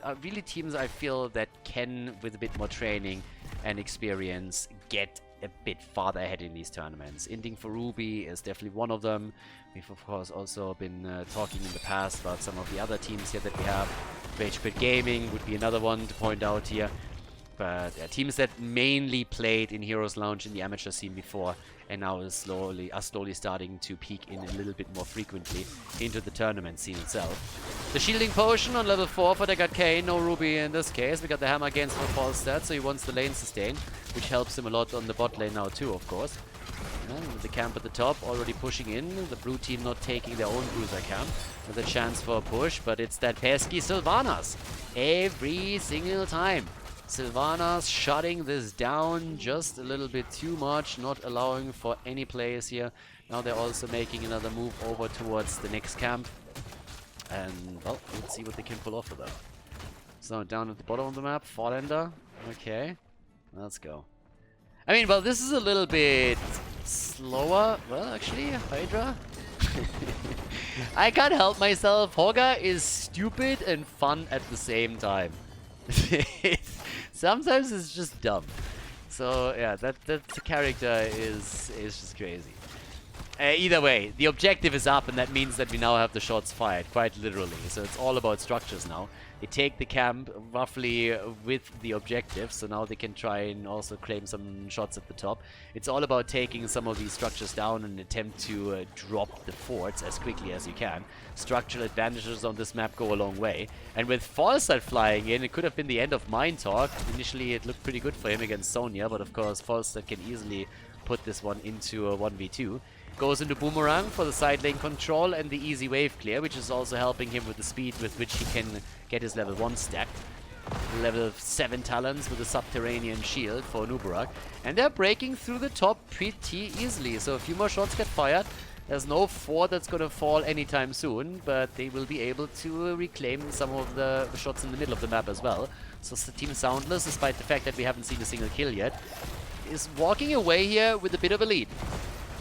are really teams I feel that can, with a bit more training and experience, get a bit farther ahead in these tournaments. Inting for Ruby is definitely one of them. We've of course also been talking in the past about some of the other teams here that we have. Rage Quit Gaming would be another one to point out here. But teams that mainly played in Heroes Lounge in the amateur scene before, and now are slowly starting to peek in a little bit more frequently into the tournament scene itself. The Shielding Potion on level 4 for Deckard Kane, no Ruby in this case. We got the Hammer against for false stats, so he wants the lane sustain, which helps him a lot on the bot lane now too, of course. And the camp at the top already pushing in, the blue team not taking their own bruiser camp with a chance for a push, but it's that pesky Sylvanas every single time. Sylvanas shutting this down just a little bit too much, not allowing for any players here. Now they're also making another move over towards the next camp. And, well, let's see what they can pull off of that. So, down at the bottom of the map, Farlander. Okay, let's go. I mean, well, this is a little bit slower. Well, actually, Hydra. I can't help myself. Hogger is stupid and fun at the same time. Sometimes it's just dumb. So yeah, that character is just crazy. Either way, the objective is up, and that means that we now have the shots fired, quite literally. So it's all about structures now. They take the camp roughly with the objective, so now they can try and also claim some shots at the top. It's all about taking some of these structures down and attempt to drop the forts as quickly as you can. Structural advantages on this map go a long way. And with Falstad flying in, it could have been the end of Mindtark. Initially it looked pretty good for him against Sonya, but of course Falstad can easily put this one into a 1v2. Goes into Boomerang for the side lane control and the easy wave clear, which is also helping him with the speed with which he can get his level 1 stacked. Level 7 talents with a subterranean shield for Nubarak. And they're breaking through the top pretty easily. So a few more shots get fired. There's no fort that's going to fall anytime soon, but they will be able to reclaim some of the shots in the middle of the map as well. So Team SoundLess, despite the fact that we haven't seen a single kill yet, is walking away here with a bit of a lead.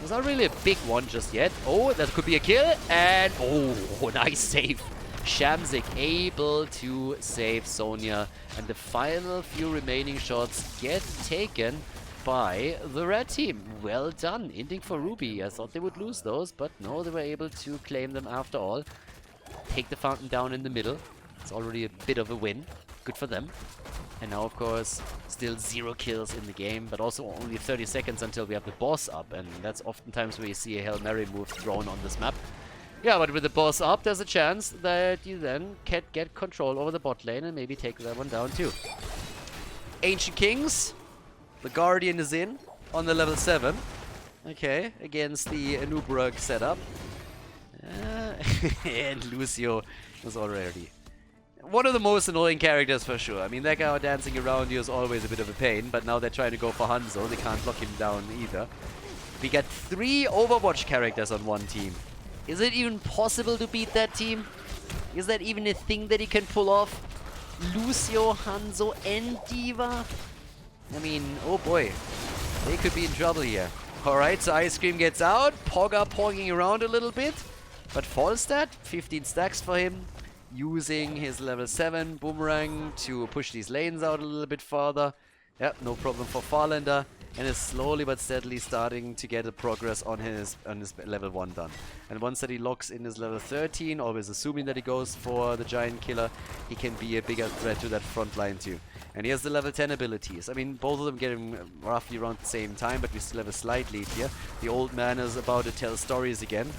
It's not really a big one just yet. Oh, that could be a kill, and oh, nice save. Shamzik able to save Sonya, and the final few remaining shots get taken by the red team. Well done. Inting for Ruby. I thought they would lose those, but no, they were able to claim them after all. Take the fountain down in the middle. It's already a bit of a win. Good for them. And now, of course, still 0 kills in the game, but also only 30 seconds until we have the boss up, and that's oftentimes where you see a Hail Mary move thrown on this map. Yeah, but with the boss up, there's a chance that you then can get control over the bot lane and maybe take that one down too. Ancient Kings. The Guardian is in on the level 7. Okay, against the Nubarak setup. And Lucio is already one of the most annoying characters for sure. I mean, that guy dancing around you is always a bit of a pain, but now they're trying to go for Hanzo. They can't lock him down either. We got 3 Overwatch characters on one team. Is it even possible to beat that team? Is that even a thing that he can pull off? Lucio, Hanzo, and D.Va? I mean, oh boy. They could be in trouble here. Alright, so Ice Cream gets out. Pogga pogging around a little bit. But Falstad, 15 stacks for him. Using his level 7 Boomerang to push these lanes out a little bit farther. Yep, no problem for Farlander. And is slowly but steadily starting to get a progress on his level 1 done. And once that he locks in his level 13, always assuming that he goes for the Giant Killer, he can be a bigger threat to that front line too. And he has the level 10 abilities. I mean, both of them get him roughly around the same time, but we still have a slight lead here. The old man is about to tell stories again.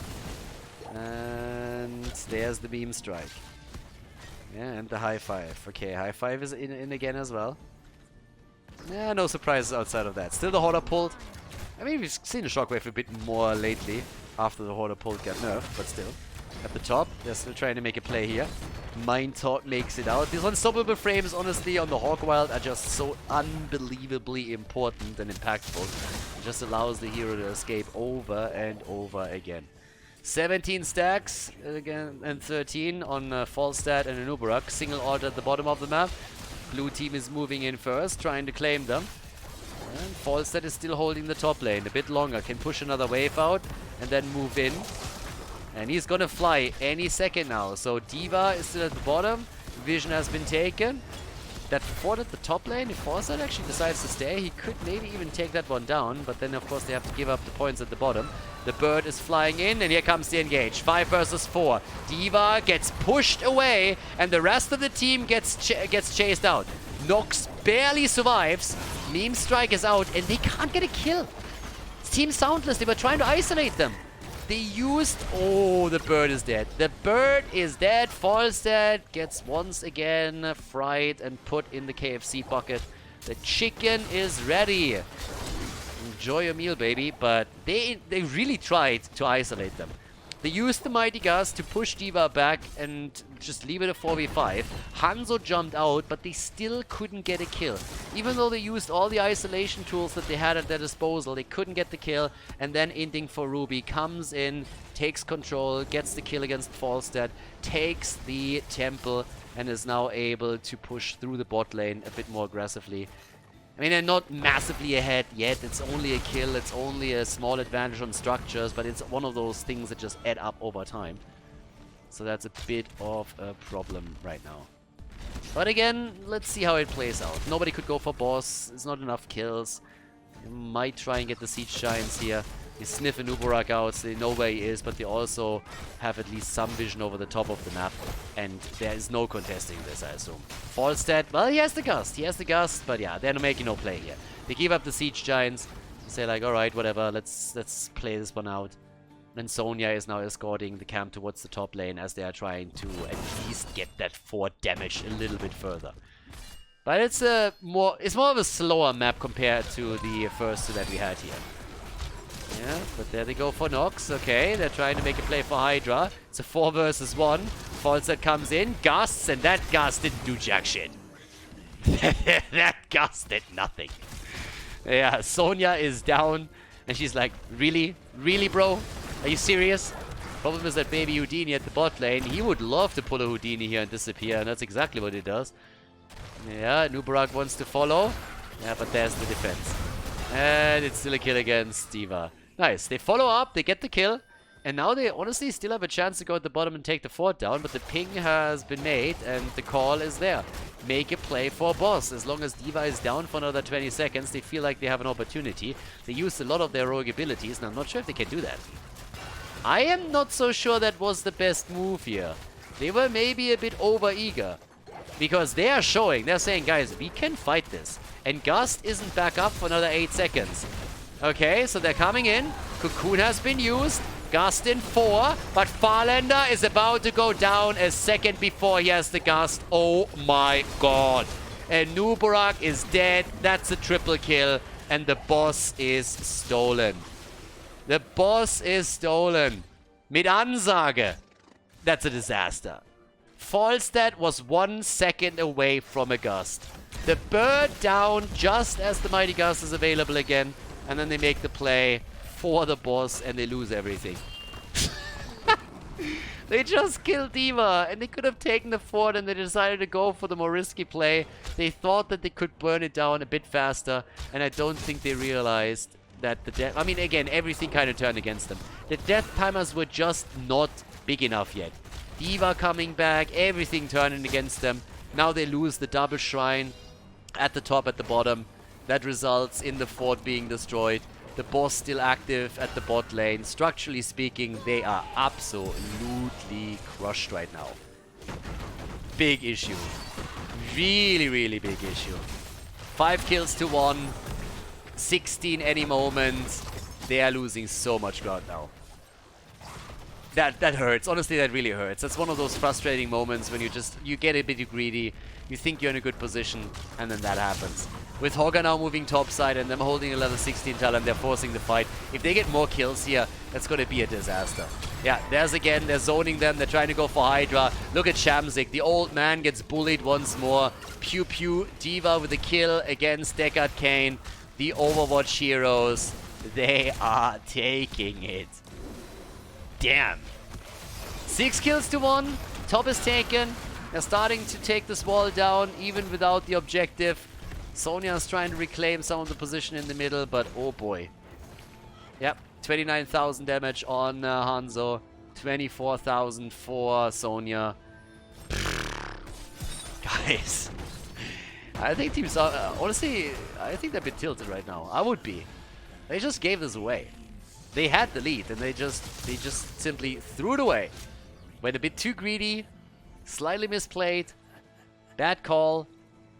And there's the beam strike. Yeah, and the high five. Okay, high five is in again as well. Yeah, no surprises outside of that. Still the Hoarder pulled. I mean, we've seen the Shockwave a bit more lately after the Hoarder pulled got nerfed, but still. At the top, they're still trying to make a play here. Mind Talk makes it out. These unstoppable frames, honestly, on the Hawkwild are just so unbelievably important and impactful. It just allows the hero to escape over and over again. 17 stacks again and 13 on Falstad and Nubarak. Single ult at the bottom of the map. Blue team is moving in first, trying to claim them. And Falstad is still holding the top lane a bit longer. Can push another wave out and then move in. And he's gonna fly any second now. So D.Va is still at the bottom. Vision has been taken. That fort at the top lane, if Falstad actually decides to stay, he could maybe even take that one down. But then, of course, they have to give up the points at the bottom. The bird is flying in, and here comes the engage. 5 versus 4. D.Va gets pushed away, and the rest of the team gets chased out. Nox barely survives. Meme Strike is out, and they can't get a kill. Team SoundLess, they were trying to isolate them. They used... Oh, the bird is dead. The bird is dead. Falstad gets once again fried and put in the KFC bucket. The chicken is ready. Enjoy your meal, baby. But they really tried to isolate them. They used the Mighty Gus to push D.Va back and just leave it a 4v5. Hanzo jumped out, but they still couldn't get a kill. Even though they used all the isolation tools that they had at their disposal, they couldn't get the kill. And then Inting for Ruby comes in, takes control, gets the kill against Falstad, takes the temple, and is now able to push through the bot lane a bit more aggressively. I mean, they're not massively ahead yet. It's only a kill. It's only a small advantage on structures, but it's one of those things that just add up over time. So that's a bit of a problem right now. But again, let's see how it plays out. Nobody could go for boss. It's not enough kills. You might try and get the Siege Giants here. They sniff a Nubarak out, so they know where he is, but they also have at least some vision over the top of the map. And there is no contesting this, I assume. Falstad, well, he has the Gust. He has the Gust, but yeah, they're making no play here. They give up the Siege Giants. They say like, alright, whatever, let's play this one out. And Sonya is now escorting the camp towards the top lane as they are trying to at least get that fort damaged a little bit further. But it's more of a slower map compared to the first two that we had here. Yeah, but there they go for Nox. Okay, they're trying to make a play for Hydra. It's a 4 versus 1. Falset comes in, gusts, and that gust didn't do jack shit. That gust did nothing. Yeah, Sonya is down, and she's like, really? Really, bro? Are you serious? Problem is that baby Houdini at the bot lane, he would love to pull a Houdini here and disappear, and that's exactly what he does. Yeah, Nubarak wants to follow. Yeah, but there's the defense. And it's still a kill against D.Va. Nice. They follow up, they get the kill, and now they honestly still have a chance to go at the bottom and take the fort down, but the ping has been made, and the call is there. Make a play for boss. As long as D.Va is down for another 20 seconds, they feel like they have an opportunity. They used a lot of their heroic abilities, and I'm not sure if they can do that. I am not so sure that was the best move here. They were maybe a bit over-eager. Because they are showing, they're saying, guys, we can fight this. And Gust isn't back up for another 8 seconds. Okay, so they're coming in. Cocoon has been used. Gust in 4. But Farlander is about to go down a second before he has the Gust. Oh my god. And Nubarak is dead. That's a triple kill. And the boss is stolen. The boss is stolen. Mit Ansage. That's a disaster. Falstad was 1 second away from a Gust. The bird down just as the Mighty Gust is available again. And then they make the play for the boss and they lose everything. They just killed D.Va and they could have taken the fort and they decided to go for the more risky play. They thought that they could burn it down a bit faster and I don't think they realized that the death... I mean, again, everything kind of turned against them. The death timers were just not big enough yet. D.Va coming back, everything turning against them. Now they lose the double shrine at the top, at the bottom. That results in the fort being destroyed. The boss still active at the bot lane. Structurally speaking, they are absolutely crushed right now. Big issue. Really, really big issue. 5 kills to 1. 16 any moment. They are losing so much ground now. That hurts. Honestly, that really hurts. That's one of those frustrating moments when you get a bit greedy, you think you're in a good position, and then that happens. With Hogger now moving topside and them holding a level 16 talent, they're forcing the fight. If they get more kills here, that's going to be a disaster. Yeah, there's again, they're zoning them, they're trying to go for Hydra. Look at Shamzik, the old man gets bullied once more. Pew pew, D.Va with a kill against Deckard Cain. The Overwatch heroes, they are taking it. Damn. 6 kills to 1. Top is taken. They're starting to take this wall down even without the objective. Sonya is trying to reclaim some of the position in the middle, but oh boy. Yep, 29,000 damage on Hanzo. 24,000 for Sonya. Guys. I think teams are, honestly, I think they're a bit tilted right now. I would be. They just gave this away. They had the lead and they just simply threw it away. Went a bit too greedy, slightly misplayed, bad call,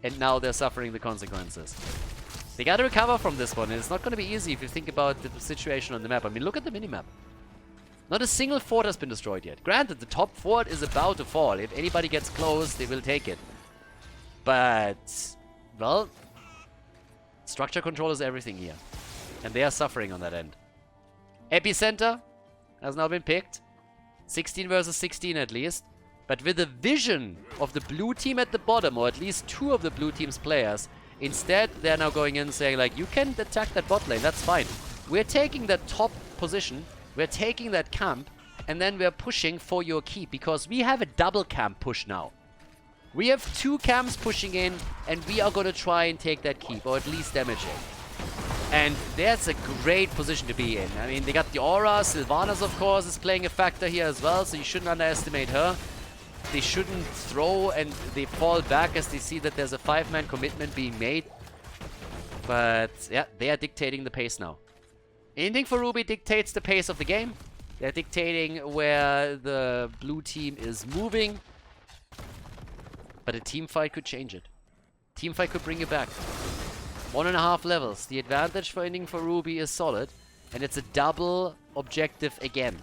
and now they're suffering the consequences. They gotta recover from this one, and it's not gonna be easy if you think about the situation on the map. I mean, look at the minimap. Not a single fort has been destroyed yet. Granted, the top fort is about to fall. If anybody gets close, they will take it. But, well, structure control is everything here. And they are suffering on that end. Epicenter has now been picked. 16 versus 16 at least. But with the vision of the blue team at the bottom, or at least 2 of the blue team's players, instead they're now going in saying like, you can attack that bot lane, that's fine. We're taking that top position, we're taking that camp, and then we're pushing for your keep, because we have a double camp push now. We have 2 camps pushing in, and we are going to try and take that keep, or at least damage it. And that's a great position to be in. I mean, they got the aura. Sylvanas, of course, is playing a factor here as well, so you shouldn't underestimate her. They shouldn't throw, and they fall back as they see that there's a 5-man commitment being made. But, yeah, they are dictating the pace now. Inting for Ruby dictates the pace of the game. They're dictating where the blue team is moving. But a team fight could change it. Team fight could bring it back. 1.5 levels. The advantage for Inting for Ruby is solid. And it's a double objective again.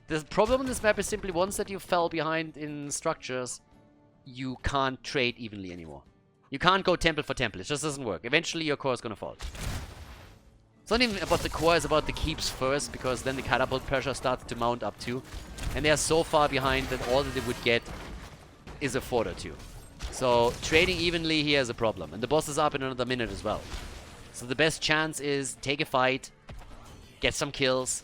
The problem on this map is simply once that you fell behind in structures, you can't trade evenly anymore. You can't go temple for temple. It just doesn't work. Eventually your core is going to fall. It's not even about the core, it's about the keeps first, because then the catapult pressure starts to mount up too. And they are so far behind that all that they would get is a fort or two. So trading evenly here is a problem. And the boss is up in another minute as well. So the best chance is take a fight, get some kills,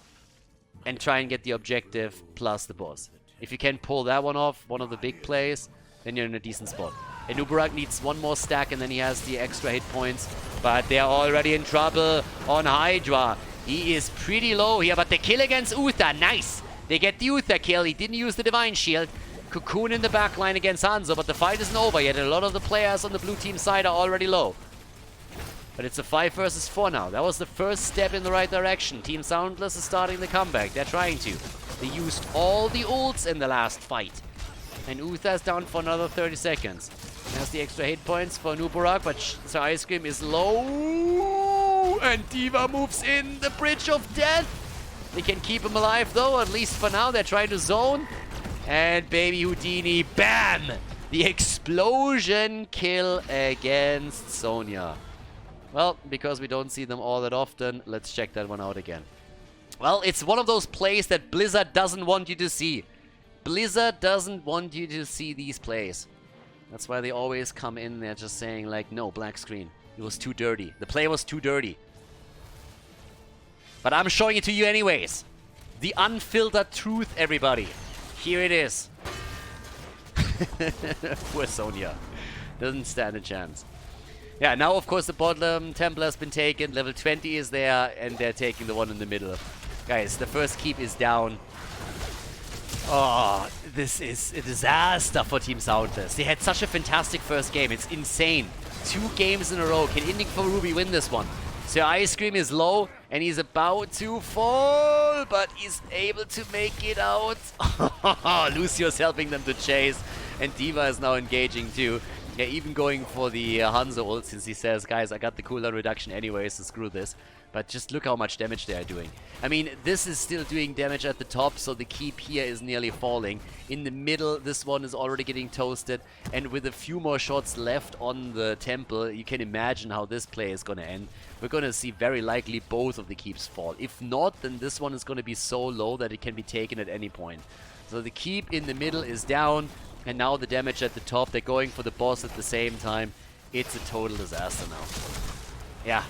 and try and get the objective plus the boss. If you can pull that one off, one of the big plays, then you're in a decent spot. And Nubarak needs one more stack and then he has the extra hit points. But they're already in trouble on Hydra. He is pretty low here, but the kill against Uther, nice! They get the Uther kill, he didn't use the Divine Shield. Cocoon in the back line against Hanzo, but the fight isn't over yet. A lot of the players on the blue team side are already low. But it's a 5 versus 4 now. That was the first step in the right direction. Team SoundLess is starting the comeback. They're trying to. They used all the ults in the last fight. And Uther's down for another 30 seconds. There's the extra hit points for Nubarak, but Sir Ice Cream is low. And D.Va moves in the Bridge of Death. They can keep him alive though, at least for now. They're trying to zone. And Baby Houdini, bam! The explosion kill against Sonya. Well, because we don't see them all that often, let's check that one out again. Well, it's one of those plays that Blizzard doesn't want you to see. Blizzard doesn't want you to see these plays. That's why they always come in there just saying like, no, black screen. It was too dirty. The play was too dirty. But I'm showing it to you anyways. The unfiltered truth, everybody. Here it is. Poor Sonya. Doesn't stand a chance. Yeah, now of course the bottom temple has been taken. Level 20 is there, and they're taking the one in the middle. Guys, the first keep is down. Oh, this is a disaster for Team SoundLess. They had such a fantastic first game. It's insane. 2 games in a row. Can Inting for Ruby win this one? Sir Ice Cream is low, and he's about to fall, but he's able to make it out. Lucio's helping them to chase, and D.Va is now engaging too. Yeah, even going for the Hanzo ult, since he says, guys, I got the cooldown reduction anyways, so screw this. But just look how much damage they are doing. I mean, this is still doing damage at the top, so the keep here is nearly falling. In the middle, this one is already getting toasted. And with a few more shots left on the temple, you can imagine how this play is going to end. We're going to see very likely both of the keeps fall. If not, then this one is going to be so low that it can be taken at any point. So the keep in the middle is down. And now the damage at the top. They're going for the boss at the same time. It's a total disaster now. Yeah.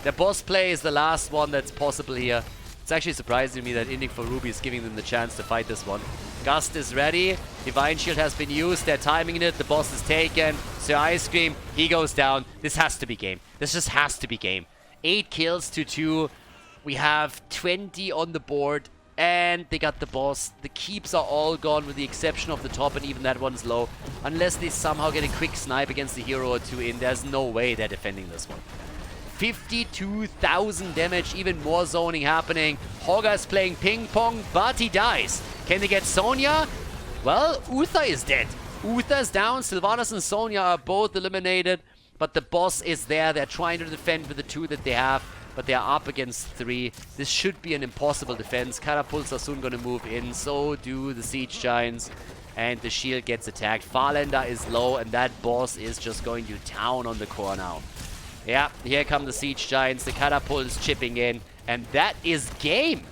The boss play is the last one that's possible here. It's actually surprising to me that Inting for Ruby is giving them the chance to fight this one. Gust is ready. Divine Shield has been used. They're timing it. The boss is taken. Sir Ice Cream, he goes down. This has to be game. This just has to be game. 8 kills to 2. We have 20 on the board. And they got the boss. The keeps are all gone with the exception of the top, and even that one's low. Unless they somehow get a quick snipe against a hero or two in, there's no way they're defending this one. 52,000 damage, even more zoning happening. Hogger's playing ping pong, but he dies. Can they get Sonya? Well, Uther is dead. Uther's down. Sylvanas and Sonya are both eliminated, but the boss is there. They're trying to defend with the 2 that they have, but they're up against 3. This should be an impossible defense. Catapults are soon going to move in. So do the Siege Giants. And the shield gets attacked. Farlander is low, and that boss is just going to town on the core now. Yeah, here come the Siege Giants. The catapult is chipping in. And that is game.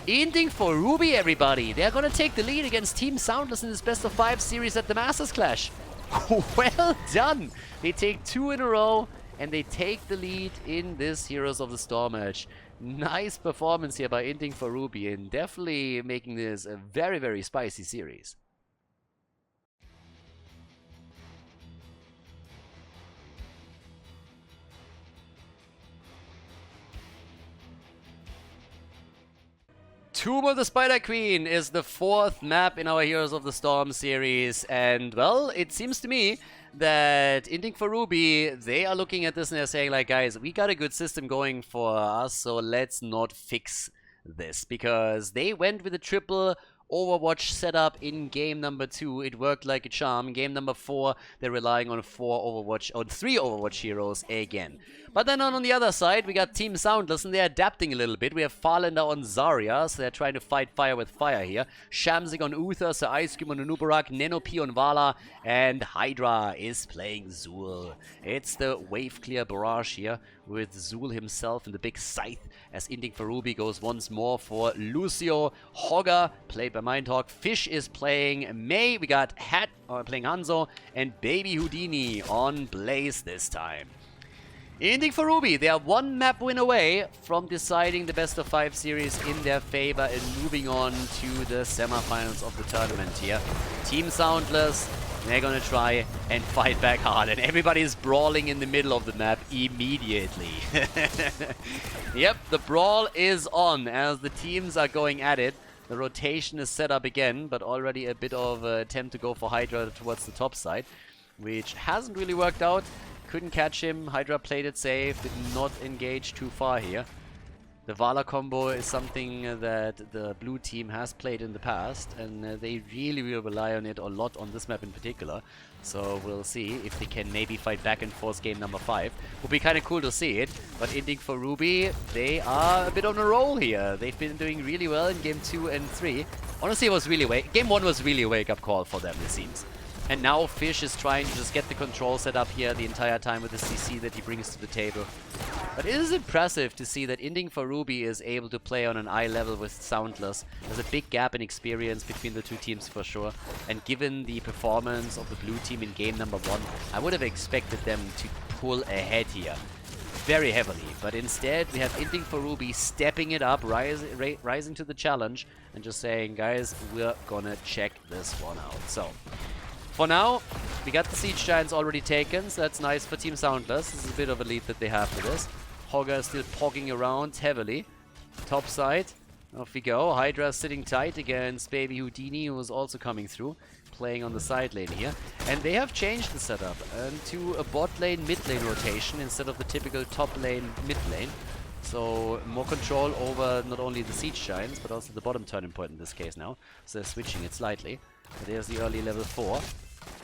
Inting for Ruby, everybody. They're going to take the lead against Team SoundLess in this best of 5 series at the Masters Clash. Well done. They take 2 in a row. And they take the lead in this Heroes of the Storm match. Nice performance here by Inting for Ruby, and definitely making this a very, very spicy series. Tomb of the Spider Queen is the 4th map in our Heroes of the Storm series, and well, it seems to me that Inting for Ruby, they are looking at this and they're saying like, guys, we got a good system going for us, so let's not fix this, because they went with a triple Overwatch setup in game number 2. It worked like a charm. Game number 4, they're relying on 3 Overwatch heroes again. But then on the other side, we got Team SoundLess, and they're adapting a little bit. We have Farlander on Zarya, so they're trying to fight fire with fire here. Shamsing on Uther, Sir Ice Cream on Nubarak, Nenopi on Vala, and Hydra is playing Zul. It's the wave clear barrage here. with Zul himself and the big scythe as Inting for Ruby goes once more for Lucio. Hogger, played by Mindhawk. Fish is playing May. We got Hat playing Hanzo. And Baby Houdini on Blaze this time. Inting for Ruby, they are one map win away from deciding the best of 5 series in their favor and moving on to the semifinals of the tournament here. Team SoundLess, they're gonna try and fight back hard, and everybody is brawling in the middle of the map immediately. Yep, the brawl is on as the teams are going at it. The rotation is set up again, but already a bit of an attempt to go for Hydra towards the top side, which hasn't really worked out. Couldn't catch him. Hydra played it safe, did not engage too far here. The Vala combo is something that the blue team has played in the past, and they really will rely on it a lot on this map in particular. So we'll see if they can maybe fight back and force game number 5. Would be kind of cool to see it, but Inting for Ruby, they are a bit on a roll here. They've been doing really well in game 2 and 3. Honestly, it was really game 1 was really a wake-up call for them, it seems. And now Fish is trying to just get the control set up here the entire time with the CC that he brings to the table. But it is impressive to see that Inting for Ruby is able to play on an eye level with SoundLess. There's a big gap in experience between the two teams for sure. And given the performance of the blue team in game number 1, I would have expected them to pull ahead here very heavily. But instead, we have Inting for Ruby stepping it up, rising to the challenge, and just saying, guys, we're gonna check this one out. So for now, we got the Siege Giants already taken, so that's nice for Team SoundLess. This is a bit of a lead that they have for this. Hogger is still pogging around heavily. Top side, off we go. Hydra sitting tight against Baby Houdini, who is also coming through, playing on the side lane here. And they have changed the setup to a bot lane, mid lane rotation instead of the typical top lane, mid lane. So more control over not only the Siege Giants, but also the bottom turning point in this case now. So they're switching it slightly. But there's the early level 4.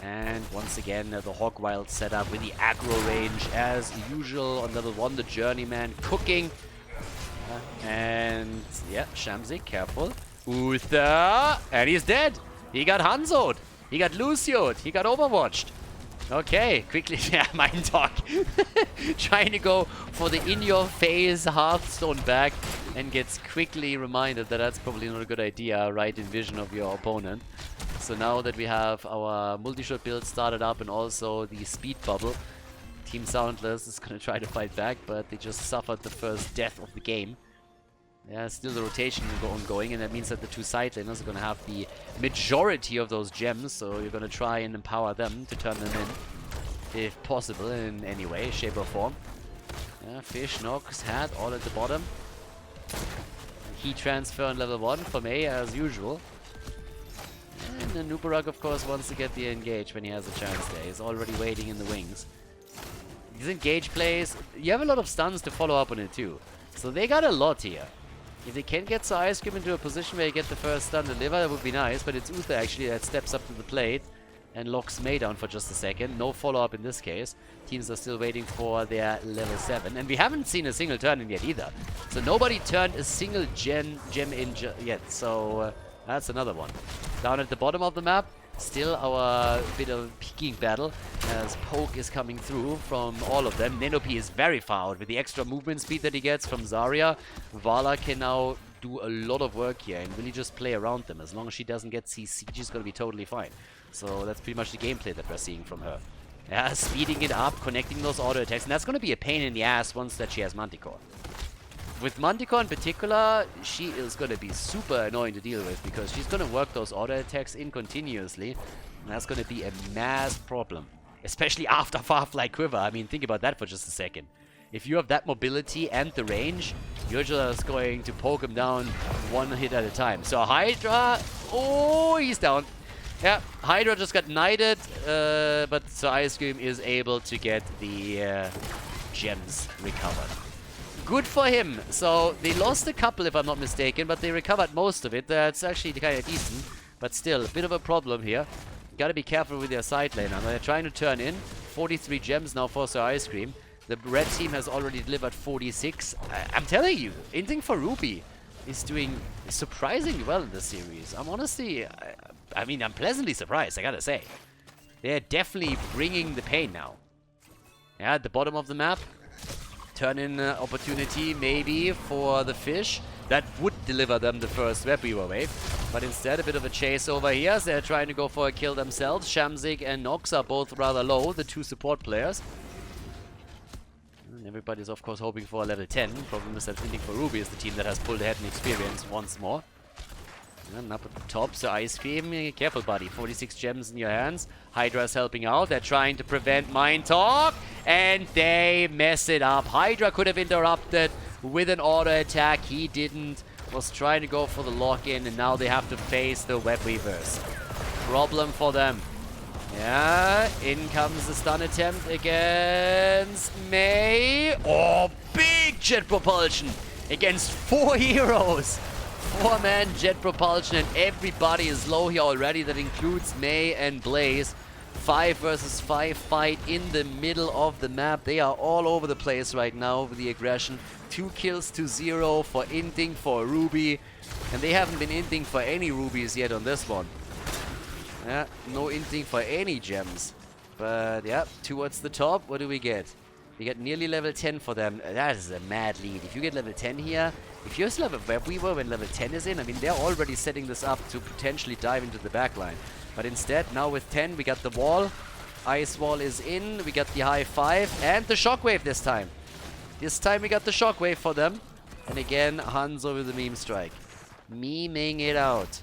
And once again, the Hogwild setup with the aggro range as usual on level 1. The Journeyman cooking. And yeah, Shamsi, careful. Uther! And he's dead! He got Hanzo'd! He got Lucio'd! He got Overwatched! Okay, quickly, yeah, Mindhawk. Trying to go for the in-your-face Hearthstone back and gets quickly reminded that that's probably not a good idea, right in vision of your opponent. So now that we have our multi-shot build started up and also the speed bubble, Team SoundLess is going to try to fight back, but they just suffered the first death of the game. Yeah, still the rotation ongoing, and that means that the two side laners are going to have the majority of those gems, so you're going to try and empower them to turn them in, if possible, in any way, shape or form. Yeah, Fish, Nox, Hat, all at the bottom. Heat transfer on level 1 for May, as usual. And then Nubarak, of course, wants to get the engage when he has a chance there. He's already waiting in the wings. These engage plays, you have a lot of stuns to follow up on it too. So they got a lot here. If they can get Sir Ice Cream into a position where you get the first stun deliver, that would be nice. But it's Uther actually that steps up to the plate and locks May down for just a second. No follow-up in this case. Teams are still waiting for their level 7. And we haven't seen a single turn in yet either. So nobody turned a single gem in yet. So that's another one. Down at the bottom of the map, still our bit of peeking battle as Poke is coming through from all of them. Nenopi is very far out with the extra movement speed that he gets from Zarya. Vala can now do a lot of work here and really just play around them. As long as she doesn't get CC, she's going to be totally fine. So that's pretty much the gameplay that we're seeing from her. Yeah, speeding it up, connecting those auto attacks, and that's going to be a pain in the ass once that she has Manticore. With Manticore in particular, she is going to be super annoying to deal with because she's going to work those auto attacks in continuously, and that's going to be a mass problem. Especially after Farfly Quiver. I mean, think about that for just a second. If you have that mobility and the range, you're just going to poke him down one hit at a time. So Hydra, oh, he's down. Yeah, Hydra just got knighted, but Sir Ice Cream is able to get the gems recovered. Good for him. So they lost a couple, if I'm not mistaken, but they recovered most of it. That's actually kind of decent, but still a bit of a problem here. Gotta be careful with their side laner. They're trying to turn in 43 gems now for Sir Ice Cream. The red team has already delivered 46. I'm telling you, Inting for Ruby is doing surprisingly well in this series. I'm honestly, I mean, I'm pleasantly surprised, I gotta say. They're definitely bringing the pain now. Yeah, at the bottom of the map, turn-in opportunity maybe for the fish. That would deliver them the first web weaver wave. But instead, a bit of a chase over here as they're trying to go for a kill themselves. Shamzik and Nox are both rather low, the two support players. And everybody's of course hoping for a level 10. Problem is that Inting for Ruby is the team that has pulled ahead in experience once more. And up at the top, so Ice Cream, careful buddy, 46 gems in your hands. Hydra's helping out, they're trying to prevent Mind Talk, and they mess it up. Hydra could have interrupted with an auto attack, he didn't. Was trying to go for the lock-in, and now they have to face the Web Weavers. Problem for them. Yeah, in comes the stun attempt against Mei. Oh, big jet propulsion against 4 heroes. 4-man jet propulsion, and everybody is low here already. That includes Mei and Blaze. 5 versus 5 fight in the middle of the map. They are all over the place right now with the aggression. 2 kills to 0 for Inting, for Ruby. And they haven't been Inting for any Rubies yet on this one. Yeah, no Inting for any gems. But yeah, towards the top, what do we get? We get nearly level 10 for them. That is a mad lead. If you get level 10 here, if you still have a Web Weaver when level 10 is in, I mean, they're already setting this up to potentially dive into the backline. But instead, now with 10, we got the wall. Ice wall is in. We got the high 5 and the shockwave this time. This time we got the shockwave for them. And again, Hanzo with the meme strike. Memeing it out.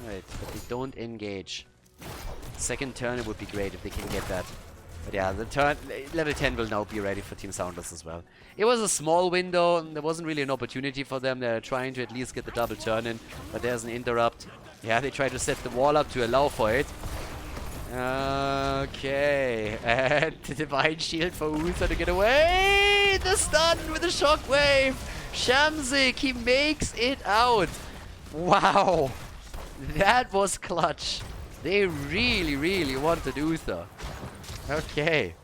Alright, but they don't engage. Second turn, it would be great if they can get that. But yeah, the turn, level 10 will now be ready for Team SoundLess as well. It was a small window, there wasn't really an opportunity for them. They're trying to at least get the double turn in, but there's an interrupt. Yeah, they try to set the wall up to allow for it. Okay, and the Divine Shield for Uther to get away! The stun with the shockwave! Shamzik, he makes it out! Wow! That was clutch. They really, really wanted Uther. Okay.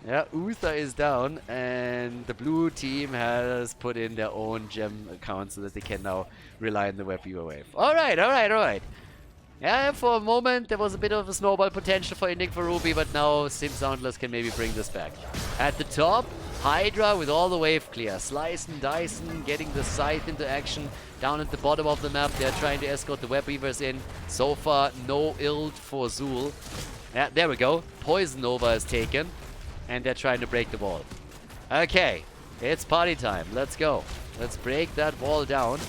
Yeah, Uther is down, and the blue team has put in their own gem account so that they can now rely on the Web Weaver wave. Alright, alright, alright. Yeah, for a moment there was a bit of a snowball potential for Inting for Ruby, but now Team SoundLess can maybe bring this back. At the top, Hydra with all the wave clear. Slice and dicing, getting the scythe into action. Down at the bottom of the map, they're trying to escort the Web Weavers in. So far, no ult for Zul. Yeah, there we go. Poison Nova is taken. And they're trying to break the wall. Okay, it's party time. Let's go. Let's break that wall down.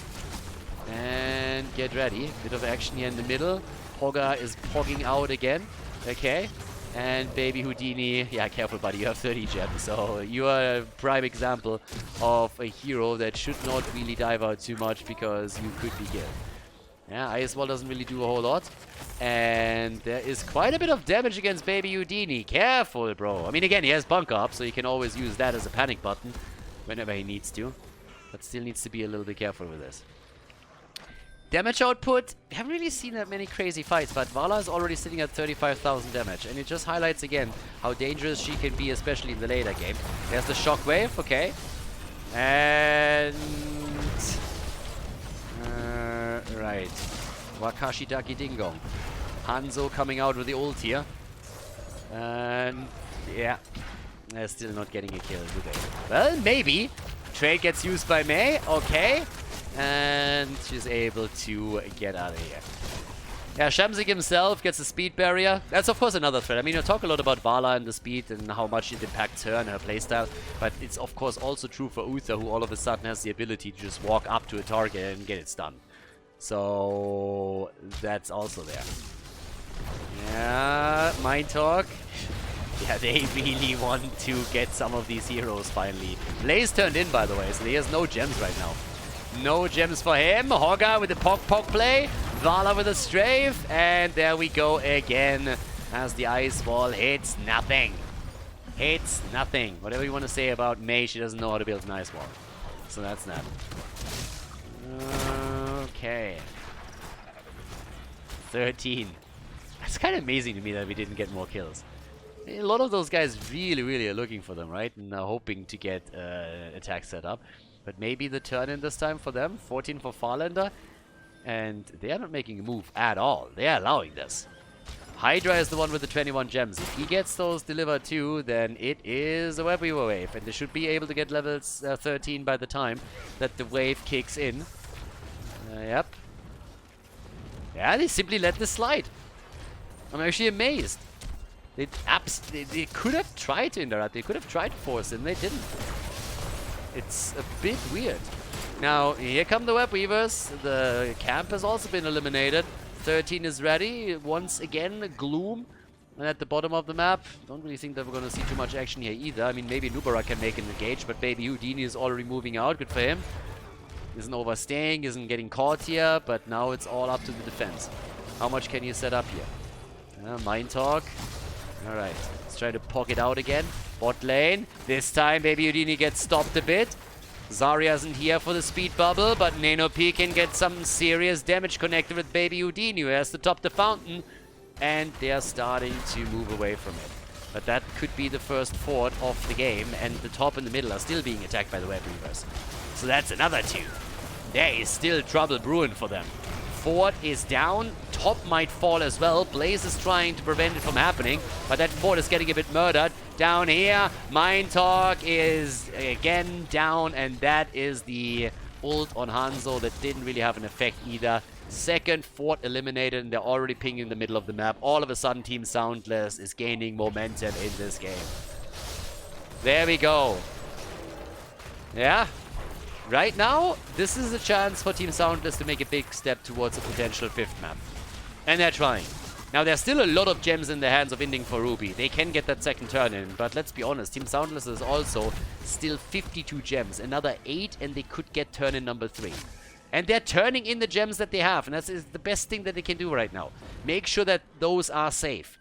And get ready. Bit of action here in the middle. Pogga is pogging out again. Okay. And Baby Houdini. Yeah, careful, buddy. You have 30 gems. So you are a prime example of a hero that should not really dive out too much because you could be killed. Yeah, Ice Wall doesn't really do a whole lot. And there is quite a bit of damage against Baby Houdini. Careful, bro. I mean, again, he has bunker up, so he can always use that as a panic button whenever he needs to. But still needs to be a little bit careful with this. Damage output, we haven't really seen that many crazy fights, but Vala is already sitting at 35,000 damage. And it just highlights again how dangerous she can be, especially in the later game. There's the shockwave, okay. And... right. Wakashi Daki Dingong. Hanzo coming out with the ult here. And yeah, they're still not getting a kill, do they? Well, maybe. Trade gets used by Mei, okay. And she's able to get out of here. Yeah, Shamzik himself gets a speed barrier. That's of course another threat. I mean, you talk a lot about Vala and the speed and how much it impacts her and her playstyle, but it's of course also true for Uther, who all of a sudden has the ability to just walk up to a target and get it stunned. So that's also there. Yeah, Mind Talk. Yeah, they really want to get some of these heroes finally. Blaze turned in, by the way, so he has no gems right now. No gems for him. Hogga with the Pok play. Vala with a strafe. And there we go again as the Ice Wall hits nothing. Hits nothing. Whatever you want to say about Mei, she doesn't know how to build an Ice Wall. So that's that. Okay. 13. It's kind of amazing to me that we didn't get more kills. A lot of those guys really, really are looking for them, right? And are hoping to get attack set up. But maybe the turn-in this time for them. 14 for Farlander. And they are not making a move at all. They are allowing this. Hydra is the one with the 21 gems. If he gets those delivered too, then it is a web weaver wave. And they should be able to get levels 13 by the time that the wave kicks in. Yep. Yeah, they simply let this slide. I'm actually amazed. They could have tried to interrupt. They could have tried to force it, and they didn't. It's a bit weird. Now, here come the web weavers. The camp has also been eliminated. 13 is ready. Once again, Gloom. And at the bottom of the map, don't really think that we're going to see too much action here either. I mean, maybe Nubara can make an engage, but Baby Houdini is already moving out. Good for him. Isn't overstaying, isn't getting caught here, but now it's all up to the defense. How much can you set up here? Mind Talk. Alright, let's try to pocket out again. Bot lane. This time, Baby Houdini gets stopped a bit. Zarya isn't here for the speed bubble, but Nano P can get some serious damage connected with Baby Houdini, who has to top the fountain. And they're starting to move away from it. But that could be the first fort of the game, and the top and the middle are still being attacked by the web weavers. So that's another 2. There is still trouble brewing for them. Fort is down. Top might fall as well. Blaze is trying to prevent it from happening, but that fort is getting a bit murdered. Down here, Mind Talk is again down, and that is the ult on Hanzo that didn't really have an effect either. Second fort eliminated, and they're already pinging in the middle of the map. All of a sudden, Team SoundLess is gaining momentum in this game. There we go. Yeah. Right now, this is a chance for Team SoundLess to make a big step towards a potential 5th map. And they're trying. Now, there's still a lot of gems in the hands of Inting for Ruby. They can get that second turn in, but let's be honest, Team SoundLess is also still 52 gems. Another 8, and they could get turn in number 3. And they're turning in the gems that they have, and that's the best thing that they can do right now. Make sure that those are safe.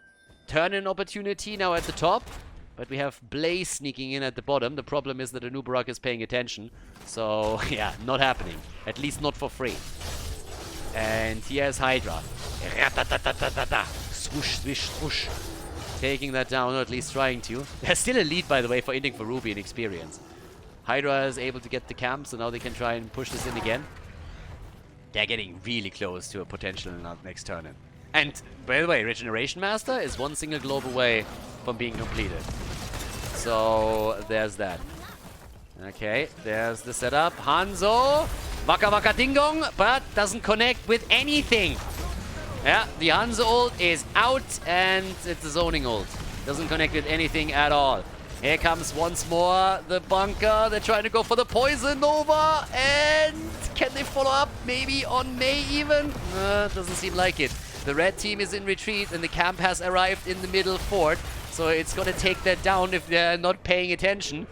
Turn in opportunity now at the top. But we have Blaze sneaking in at the bottom. The problem is that Anubarak is paying attention. So, yeah, not happening. At least not for free. And here's Hydra. Swoosh, swish, swoosh. Taking that down, or at least trying to. There's still a lead, by the way, for Inting for Ruby in experience. Hydra is able to get the camp, so now they can try and push this in again. They're getting really close to a potential next turn in. And, by the way, Regeneration Master is one single globe away from being completed. So, there's that. Okay, there's the setup. Hanzo, Waka Waka Ding Dong, but doesn't connect with anything. Yeah, the Hanzo ult is out, and it's a zoning ult. Doesn't connect with anything at all. Here comes once more the bunker. They're trying to go for the poison Nova, and can they follow up? Maybe on May even? Doesn't seem like it. The red team is in retreat, and the camp has arrived in the middle fort. So it's gonna take that down if they're not paying attention.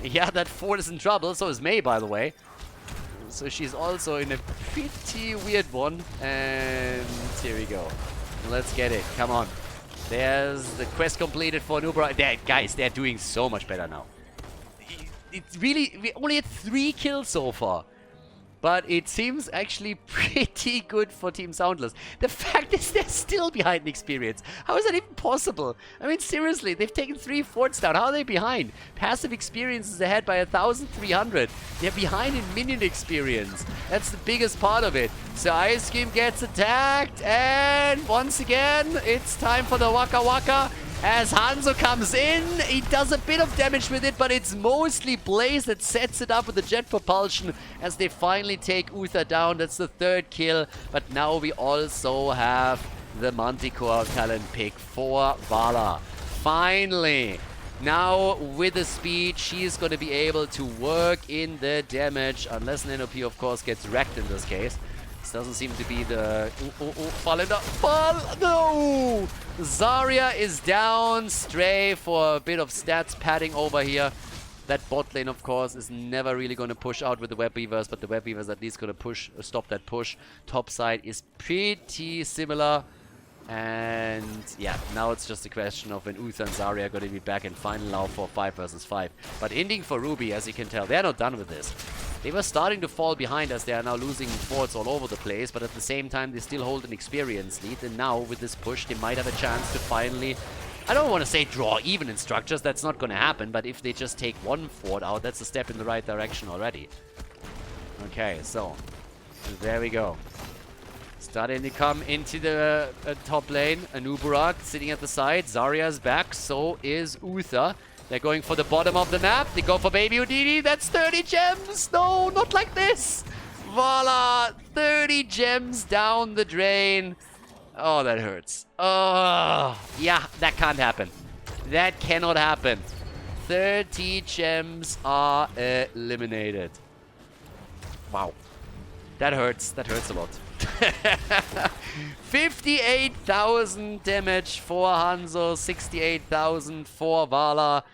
Yeah, that fort is in trouble. So is May, by the way. So she's also in a pretty weird one. And here we go. Let's get it. Come on. There's the quest completed for Nubra. Guys, they're doing so much better now. It's really... We only had 3 kills so far. But it seems actually pretty good for Team SoundLess. The fact is they're still behind in experience. How is that even possible? I mean, seriously, they've taken 3 forts down. How are they behind? Passive experience is ahead by 1,300. They're behind in minion experience. That's the biggest part of it. So Ice Cream gets attacked. And once again, it's time for the Waka Waka. As Hanzo comes in, he does a bit of damage with it, but it's mostly Blaze that sets it up with the jet propulsion as they finally take Uther down. That's the 3rd kill, but now we also have the Manticore talent pick for Vala. Finally, now with the speed, she's going to be able to work in the damage, unless NanoP, of course, gets wrecked in this case. This doesn't seem to be the... fall in the... Fall! No! Zarya is down. Stray for a bit of stats padding over here. That bot lane, of course, is never really going to push out with the web weavers, but the web weavers at least going to stop that push. Top side is pretty similar. And yeah, now it's just a question of when Uther and Zarya are going to be back in final now for 5 versus 5. But Inting for Ruby, as you can tell, they're not done with this. They were starting to fall behind as they are now losing forts all over the place, but at the same time they still hold an experience lead, and now with this push they might have a chance to finally, I don't want to say draw even in structures, that's not going to happen, but if they just take 1 fort out, that's a step in the right direction already. Okay, so there we go. Starting to come into the top lane. Anubarak sitting at the side. Zarya's back. So is Uther. They're going for the bottom of the map. They go for Baby Udini. That's 30 gems. No, not like this. Voila. 30 gems down the drain. Oh, that hurts. Oh, yeah, that can't happen. That cannot happen. 30 gems are eliminated. Wow. That hurts. That hurts a lot. 58,000 damage for Hanzo. 68,000 for Vala.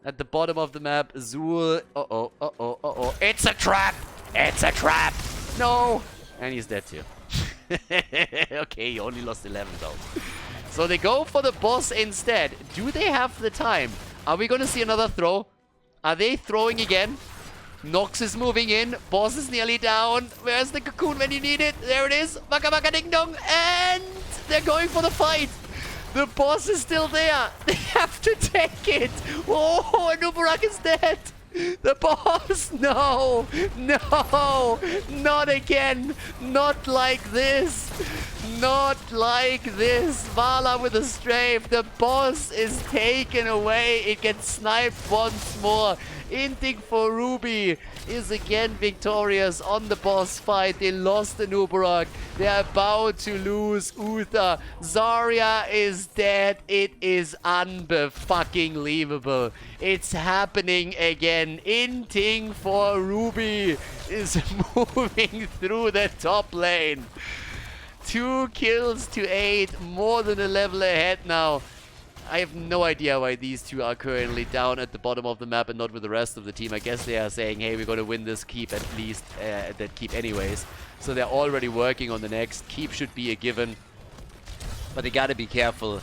At the bottom of the map, Zul. Uh-oh, uh-oh, uh-oh. It's a trap! It's a trap! No! And he's dead too. Okay, he only lost 11 though. So they go for the boss instead. Do they have the time? Are we gonna see another throw? Are they throwing again? Nox is moving in. Boss is nearly down. Where's the cocoon when you need it? There it is. Baka baka ding dong. And they're going for the fight. The boss is still there. They have to take it. Oh, Anubarak is dead. The boss. No. No. Not again. Not like this. Not like this. Vala with a strafe. The boss is taken away. It gets sniped once more. Inting for Ruby is again victorious on the boss fight. They lost the Anubarak. They're about to lose Uther. Zarya is dead. It is unfucking-believable. It's happening again. Inting for Ruby is moving through the top lane. 2 kills to 8, more than a level ahead now. I have no idea why these two are currently down at the bottom of the map and not with the rest of the team. I guess they are saying, hey, we're going to win this keep at least, that keep anyways. So they're already working on the next. Keep should be a given. But they got to be careful.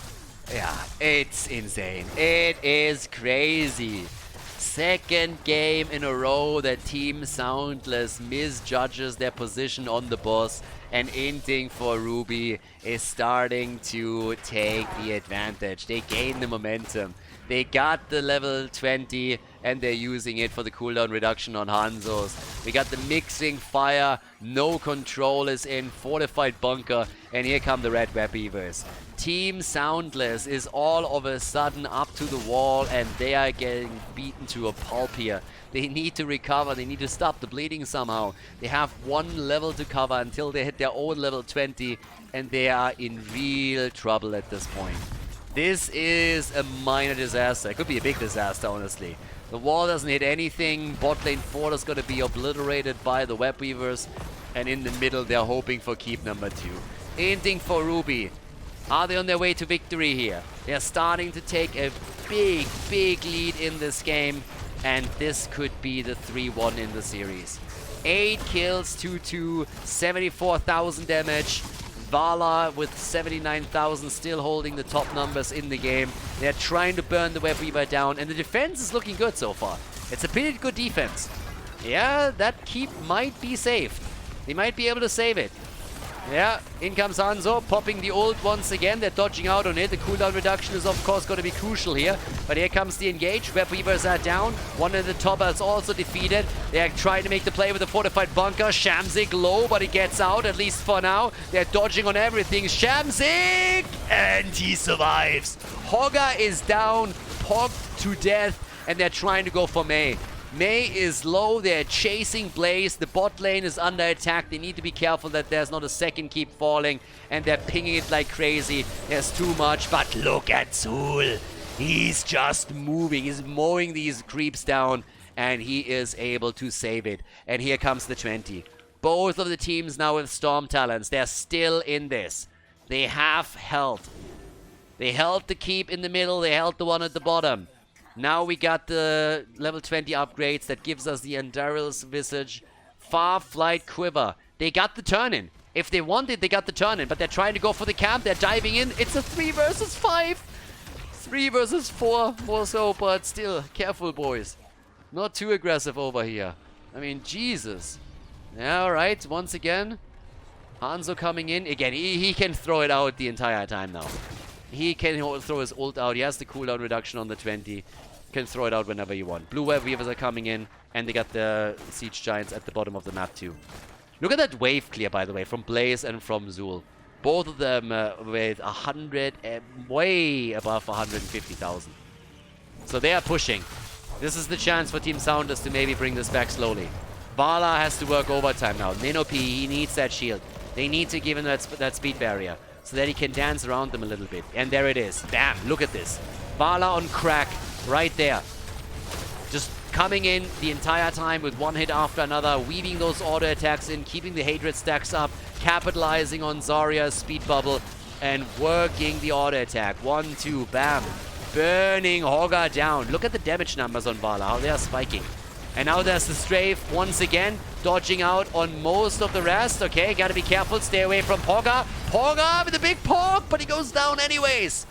Yeah, it's insane. It is crazy. Second game in a row that Team SoundLess misjudges their position on the boss, and Inting for Ruby is starting to take the advantage. They gain the momentum. They got the level 20 and they're using it for the cooldown reduction on Hanzo's. We got the mixing fire, no control is in, fortified bunker, and here come the red web beavers. Team SoundLess is all of a sudden up to the wall and they are getting beaten to a pulp here. They need to recover, they need to stop the bleeding somehow. They have 1 level to cover until they hit their own level 20 and they are in real trouble at this point. This is a minor disaster. It could be a big disaster, honestly. The wall doesn't hit anything. Bot lane 4 is going to be obliterated by the web weavers. And in the middle, they're hoping for keep number 2. Inting for Ruby. Are they on their way to victory here? They're starting to take a big, big lead in this game. And this could be the 3-1 in the series. 8 kills, 2-2, 74,000 damage. Vala with 79,000 still holding the top numbers in the game. They're trying to burn the web weaver down. And the defense is looking good so far. It's a pretty good defense. Yeah, that keep might be saved. They might be able to save it. Yeah, in comes Hanzo, popping the ult once again. They're dodging out on it. The cooldown reduction is, of course, going to be crucial here. But here comes the engage. Web Weavers are down. One of the toppers also defeated. They're trying to make the play with the fortified bunker. Shamzik low, but he gets out, at least for now. They're dodging on everything. Shamzik! And he survives. Hogger is down, pogged to death, and they're trying to go for Mei. Mei is low, they're chasing Blaze, the bot lane is under attack, they need to be careful that there's not a second keep falling, and they're pinging it like crazy. There's too much, but look at Zul. He's just moving, he's mowing these creeps down, and he is able to save it. And here comes the 20. Both of the teams now with Storm talents, they're still in this. They have health. They held the keep in the middle, they held the one at the bottom. Now we got the level 20 upgrades that gives us the Andaril's Visage, Far Flight Quiver. They got the turn in. If they wanted, they got the turn in, but they're trying to go for the camp. They're diving in. It's a 3 versus 5. 3 versus 4 more so, but still, careful boys. Not too aggressive over here. I mean, Jesus. Yeah, alright, once again. Hanzo coming in. Again, he can throw it out the entire time now. He can throw his ult out. He has the cooldown reduction on the 20. Can throw it out whenever you want. Blue web weavers are coming in. And they got the siege giants at the bottom of the map too. Look at that wave clear, by the way, from Blaze and from Zul. Both of them with 100, way above 150,000. So they are pushing. This is the chance for Team SoundLess to maybe bring this back slowly. Vala has to work overtime now. Neno P, he needs that shield. They need to give him that speed barrier so that he can dance around them a little bit. And there it is. Bam, look at this. Vala on crack right there. Just coming in the entire time with one hit after another, weaving those auto attacks in, keeping the hatred stacks up, capitalizing on Zarya's speed bubble, and working the auto attack. 1, 2, bam. Burning Hogger down. Look at the damage numbers on Vala, how they are spiking. And now there's the strafe once again, dodging out on most of the rest. Okay, gotta be careful, stay away from Pogga. Pogga with a big poke, but he goes down anyways.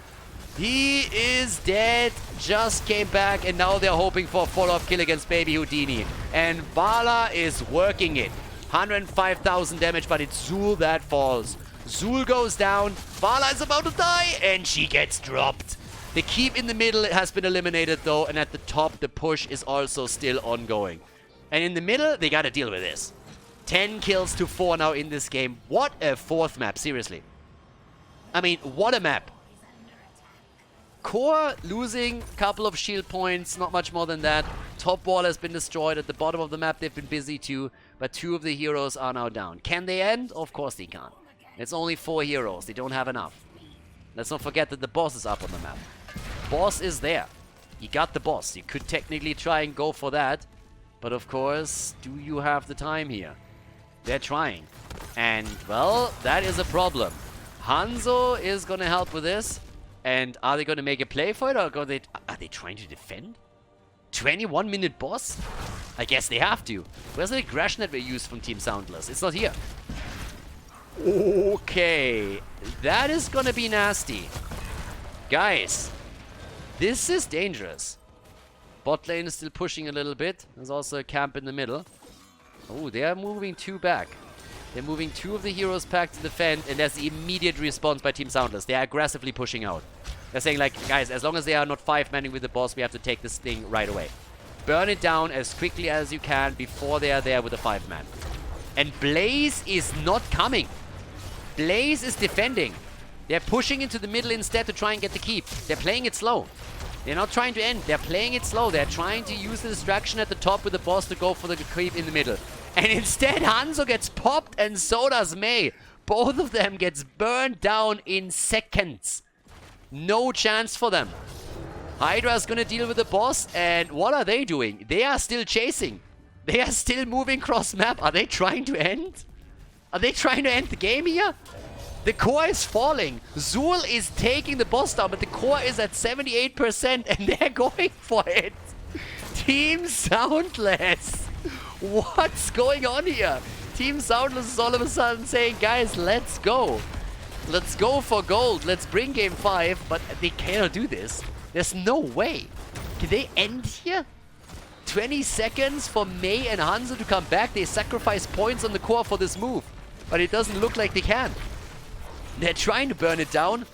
He is dead, just came back, and now they're hoping for a follow-up kill against Baby Houdini. And Vala is working it. 105,000 damage, but it's Zul that falls. Zul goes down, Vala is about to die, and she gets dropped. The keep in the middle has been eliminated though, and at the top the push is also still ongoing. And in the middle, they gotta deal with this. 10 kills to 4 now in this game. What a fourth map, seriously. I mean, what a map. Core losing a couple of shield points, not much more than that. Top wall has been destroyed. At the bottom of the map they've been busy too, but 2 of the heroes are now down. Can they end? Of course they can't. It's only 4 heroes, they don't have enough. Let's not forget that the boss is up on the map. Boss is there. You got the boss. You could technically try and go for that, but of course, do you have the time here? They're trying. And, well, that is a problem. Hanzo is gonna help with this. And are they going to make a play for it, or are they trying to defend? 21-minute boss? I guess they have to. Where's the aggression that we used from Team SoundLess? It's not here. Okay. That is going to be nasty. Guys, this is dangerous. Bot lane is still pushing a little bit. There's also a camp in the middle. Oh, they are moving 2 back. They're moving 2 of the heroes back to defend, and there's the immediate response by Team SoundLess. They are aggressively pushing out. They're saying, like, guys, as long as they are not 5-manning with the boss, we have to take this thing right away. Burn it down as quickly as you can before they are there with a 5-man. And Blaze is not coming. Blaze is defending. They're pushing into the middle instead to try and get the keep. They're playing it slow. They're not trying to end. They're playing it slow. They're trying to use the distraction at the top with the boss to go for the creep in the middle. And instead, Hanzo gets popped and so does Mei. Both of them gets burned down in seconds. No chance for them. Hydra's gonna deal with the boss, and what are they doing? They are still chasing. They are still moving cross map. Are they trying to end? Are they trying to end the game here? The core is falling. Zul is taking the boss down, but the core is at 78% and they're going for it. Team SoundLess. What's going on here? Team SoundLess is all of a sudden saying, guys, let's go. Let's go for gold. Let's bring game 5, but they cannot do this. There's no way. Can they end here? 20 seconds for Mei and Hanzo to come back. They sacrifice points on the core for this move, but it doesn't look like they can. They're trying to burn it down.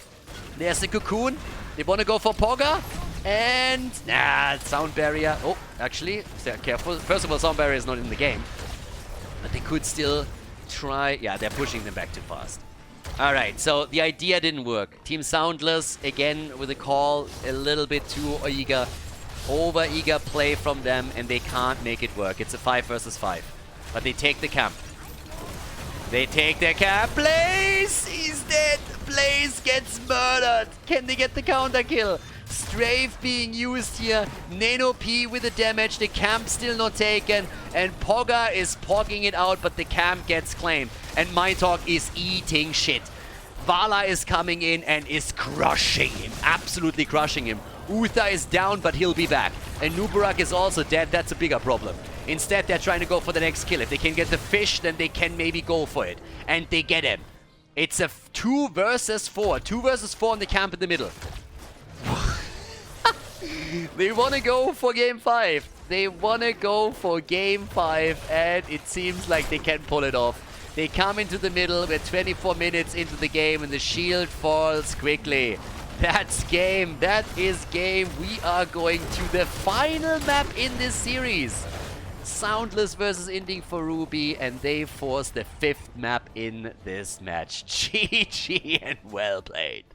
There's the cocoon. They want to go for Pogga. And, sound barrier. Oh, actually, careful. First of all, sound barrier is not in the game. But they could still try. Yeah, they're pushing them back too fast. Alright, so the idea didn't work. Team SoundLess, again, with a call, a little bit too eager. Over-eager play from them, and they can't make it work. It's a 5 versus 5. But they take the camp. They take their camp. Blaze! He's dead! Blaze gets murdered! Can they get the counter kill? Strafe being used here. Nano P with the damage. The camp still not taken. And Pogga is pogging it out, but the camp gets claimed. And MyTalk is eating shit. Vala is coming in and is crushing him. Absolutely crushing him. Uther is down, but he'll be back. And Nubarak is also dead. That's a bigger problem. Instead, they're trying to go for the next kill. If they can get the fish, then they can maybe go for it. And they get him. It's a 2 versus 4. 2 versus 4 in the camp in the middle. They want to go for game 5. They want to go for game 5. And it seems like they can pull it off. They come into the middle. We're 24 minutes into the game. And the shield falls quickly. That's game. That is game. We are going to the final map in this series. SoundLess versus Inting for Ruby, and they force the 5th map in this match. GG and well played.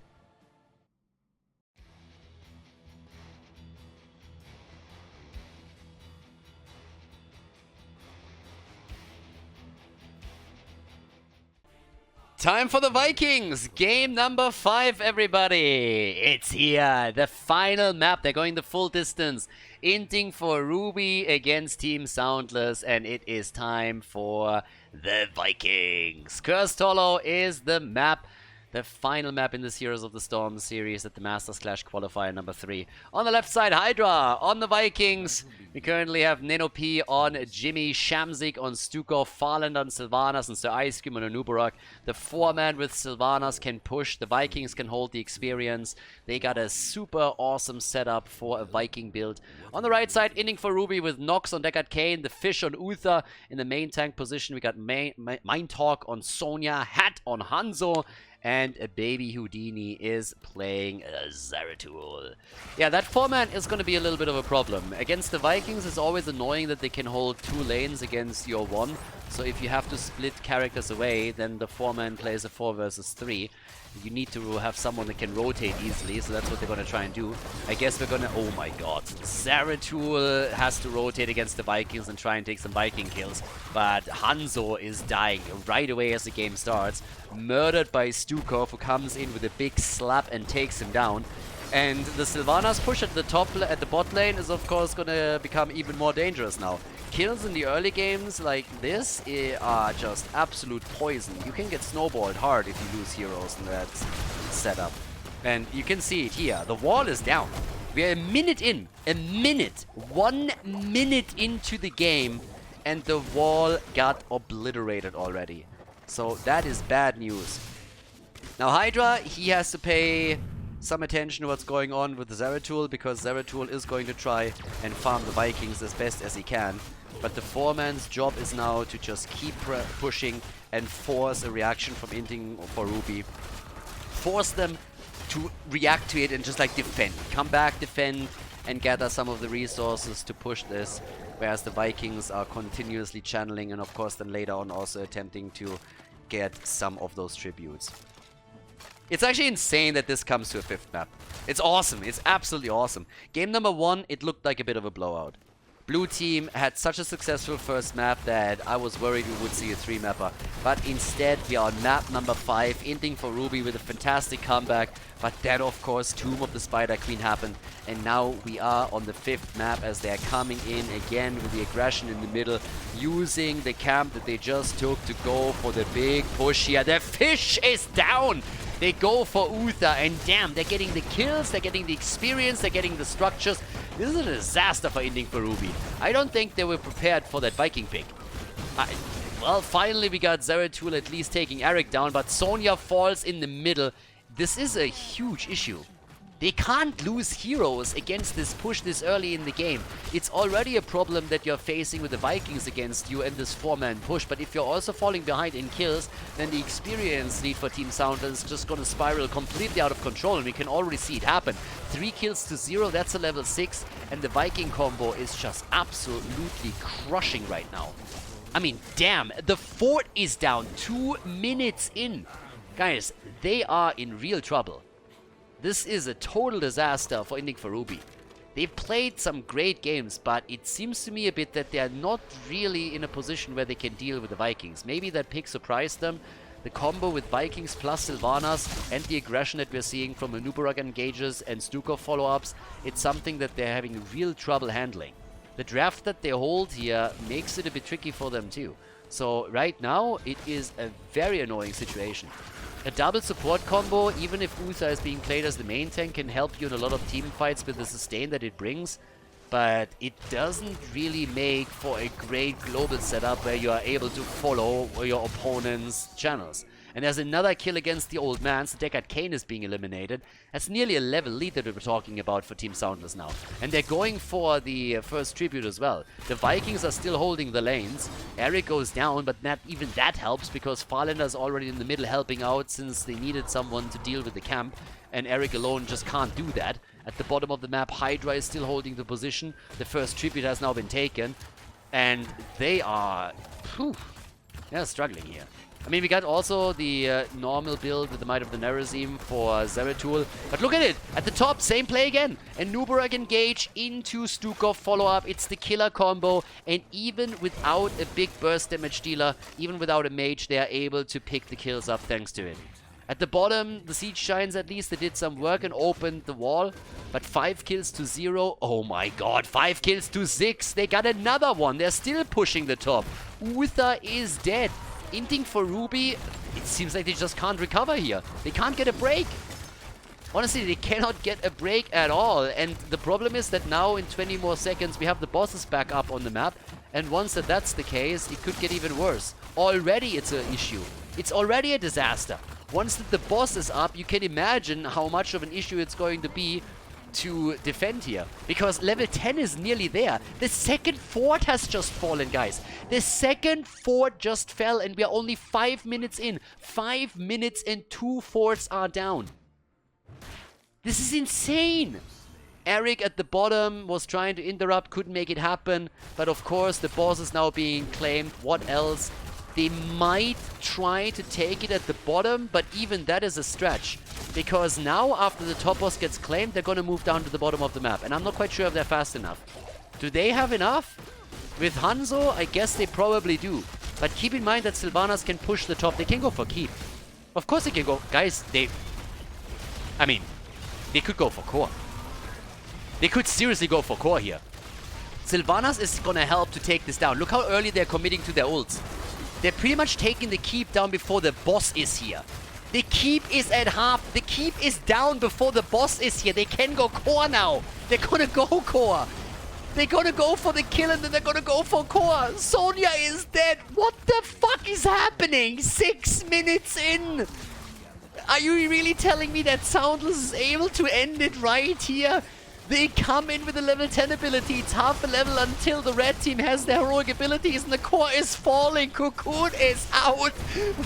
Time for the Vikings! Game number 5, everybody! It's here! The final map. They're going the full distance. Inting for Ruby against Team SoundLess, and it is time for the Vikings. Cursed Hollow is the map. The final map in this Heroes of the Storm series at the Masters Clash Qualifier number 3. On the left side, Hydra. On the Vikings, we currently have Neno-P on Jimmy, Shamzik on Stukov, Farland on Sylvanas, and Sir Ice Cream on Anubarak. The 4-man with Sylvanas can push. The Vikings can hold the experience. They got a super awesome setup for a Viking build. On the right side, Inting for Ruby with Nox on Deckard Cain, the Fish on Uther. In the main tank position, we got Mind Talk on Sonya, Hat on Hanzo, and a baby Houdini is playing Zeratul. Yeah, that 4-man is going to be a little bit of a problem. Against the Vikings, it's always annoying that they can hold 2 lanes against your 1. So if you have to split characters away, then the 4-man plays a 4 versus 3. You need to have someone that can rotate easily, so that's what they're going to try and do. I guess we're going to... Oh my god. Zeratul has to rotate against the Vikings and try and take some Viking kills. But Hanzo is dying right away as the game starts. Murdered by Stukov, who comes in with a big slap and takes him down. And the Sylvanas push at the bot lane is of course going to become even more dangerous now. Kills in the early games like this are just absolute poison. You can get snowballed hard if you lose heroes in that setup. And you can see it here. The wall is down. We are a minute in. 1 minute into the game, and the wall got obliterated already. So that is bad news. Now Hydra, he has to pay some attention to what's going on with Zeratul, because Zeratul is going to try and farm the Vikings as best as he can. But the 4-man's job is now to just keep pushing and force a reaction from Inting for Ruby. Force them to react to it and just like defend. Come back, defend, and gather some of the resources to push this. Whereas the Vikings are continuously channeling and of course then later on also attempting to get some of those tributes. It's actually insane that this comes to a 5th map. It's awesome. It's absolutely awesome. Game number 1, it looked like a bit of a blowout. Blue team had such a successful first map that I was worried we would see a 3-mapper. But instead, we are on map number 5, Inting for Ruby with a fantastic comeback. But then, of course, Tomb of the Spider Queen happened. And now we are on the 5th map as they're coming in again with the aggression in the middle, using the camp that they just took to go for the big push here. The Fish is down! They go for Uther, and damn, they're getting the kills, they're getting the experience, they're getting the structures. This is a disaster for Inting for Ruby. I don't think they were prepared for that Viking pick. Well, finally we got Zeratul at least taking Eric down, but Sonya falls in the middle. This is a huge issue. They can't lose heroes against this push this early in the game. It's already a problem that you're facing with the Vikings against you and this 4-man push, but if you're also falling behind in kills, then the experience lead for Team SoundLess is just going to spiral completely out of control, and we can already see it happen. 3 kills to 0, that's a level 6, and the Viking combo is just absolutely crushing right now. I mean, damn, the fort is down 2 minutes in. Guys, they are in real trouble. This is a total disaster for Inting for Ruby. They've played some great games, but it seems to me a bit that they are not really in a position where they can deal with the Vikings. Maybe that pick surprised them. The combo with Vikings plus Sylvanas and the aggression that we're seeing from Anubarak engages and Stukov follow-ups, it's something that they're having real trouble handling. The draft that they hold here makes it a bit tricky for them too. So right now, it is a very annoying situation. A double support combo, even if Uther is being played as the main tank, can help you in a lot of team fights with the sustain that it brings. But it doesn't really make for a great global setup where you are able to follow your opponent's channels. And there's another kill against the old man, so Deckard Cain is being eliminated. That's nearly a level lead that we were talking about for Team SoundLess now. And they're going for the first tribute as well. The Vikings are still holding the lanes. Eric goes down, but not even that helps because Farlander's already in the middle helping out since they needed someone to deal with the camp. And Eric alone just can't do that. At the bottom of the map, Hydra is still holding the position. The first tribute has now been taken. And they are... Whew, they're struggling here. I mean, we got also the normal build with the Might of the Nerazim for Zeratul. But look at it! At the top, same play again. And Nubarak engage into Stukov follow-up. It's the killer combo. And even without a big burst damage dealer, even without a mage, they are able to pick the kills up thanks to it. At the bottom, the Siege Giants at least, they did some work and opened the wall. But 5 kills to 0. Oh my god, 5 kills to 6. They got another one. They're still pushing the top. Uther is dead. Inting for Ruby, it seems like they just can't recover here. They can't get a break. Honestly, they cannot get a break at all. And the problem is that now in 20 more seconds, we have the bosses back up on the map. And once that's the case, it could get even worse. Already it's an issue. It's already a disaster. Once the boss is up, you can imagine how much of an issue it's going to be to defend here. Because level 10 is nearly there. The second fort has just fallen, guys. The second fort just fell and we are only 5 minutes in. 5 minutes and 2 forts are down. This is insane. Eric at the bottom was trying to interrupt, couldn't make it happen. But of course, the boss is now being claimed. What else? They might try to take it at the bottom, but even that is a stretch. Because now, after the top boss gets claimed, they're going to move down to the bottom of the map. And I'm not quite sure if they're fast enough. Do they have enough? With Hanzo, I guess they probably do. But keep in mind that Sylvanas can push the top. They can go for keep. Of course they can go. Guys, I mean, they could go for core. They could seriously go for core here. Sylvanas is going to help to take this down. Look how early they're committing to their ults. They're pretty much taking the keep down before the boss is here. The keep is at half. The keep is down before the boss is here. They can go core now. They're gonna go core. They're gonna go for the kill and then they're gonna go for core. Sonya is dead. What the fuck is happening? 6 minutes in. Are you really telling me that SoundLess is able to end it right here? They come in with a level 10 ability. It's half a level until the red team has their heroic abilities and the core is falling. Cocoon is out.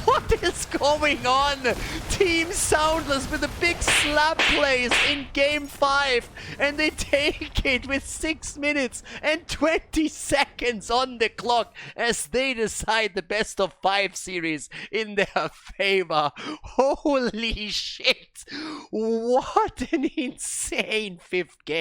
What is going on? Team SoundLess with a big slap plays in game 5 and they take it with 6 minutes and 20 seconds on the clock as they decide the best of 5 series in their favor. Holy shit. What an insane 5th game.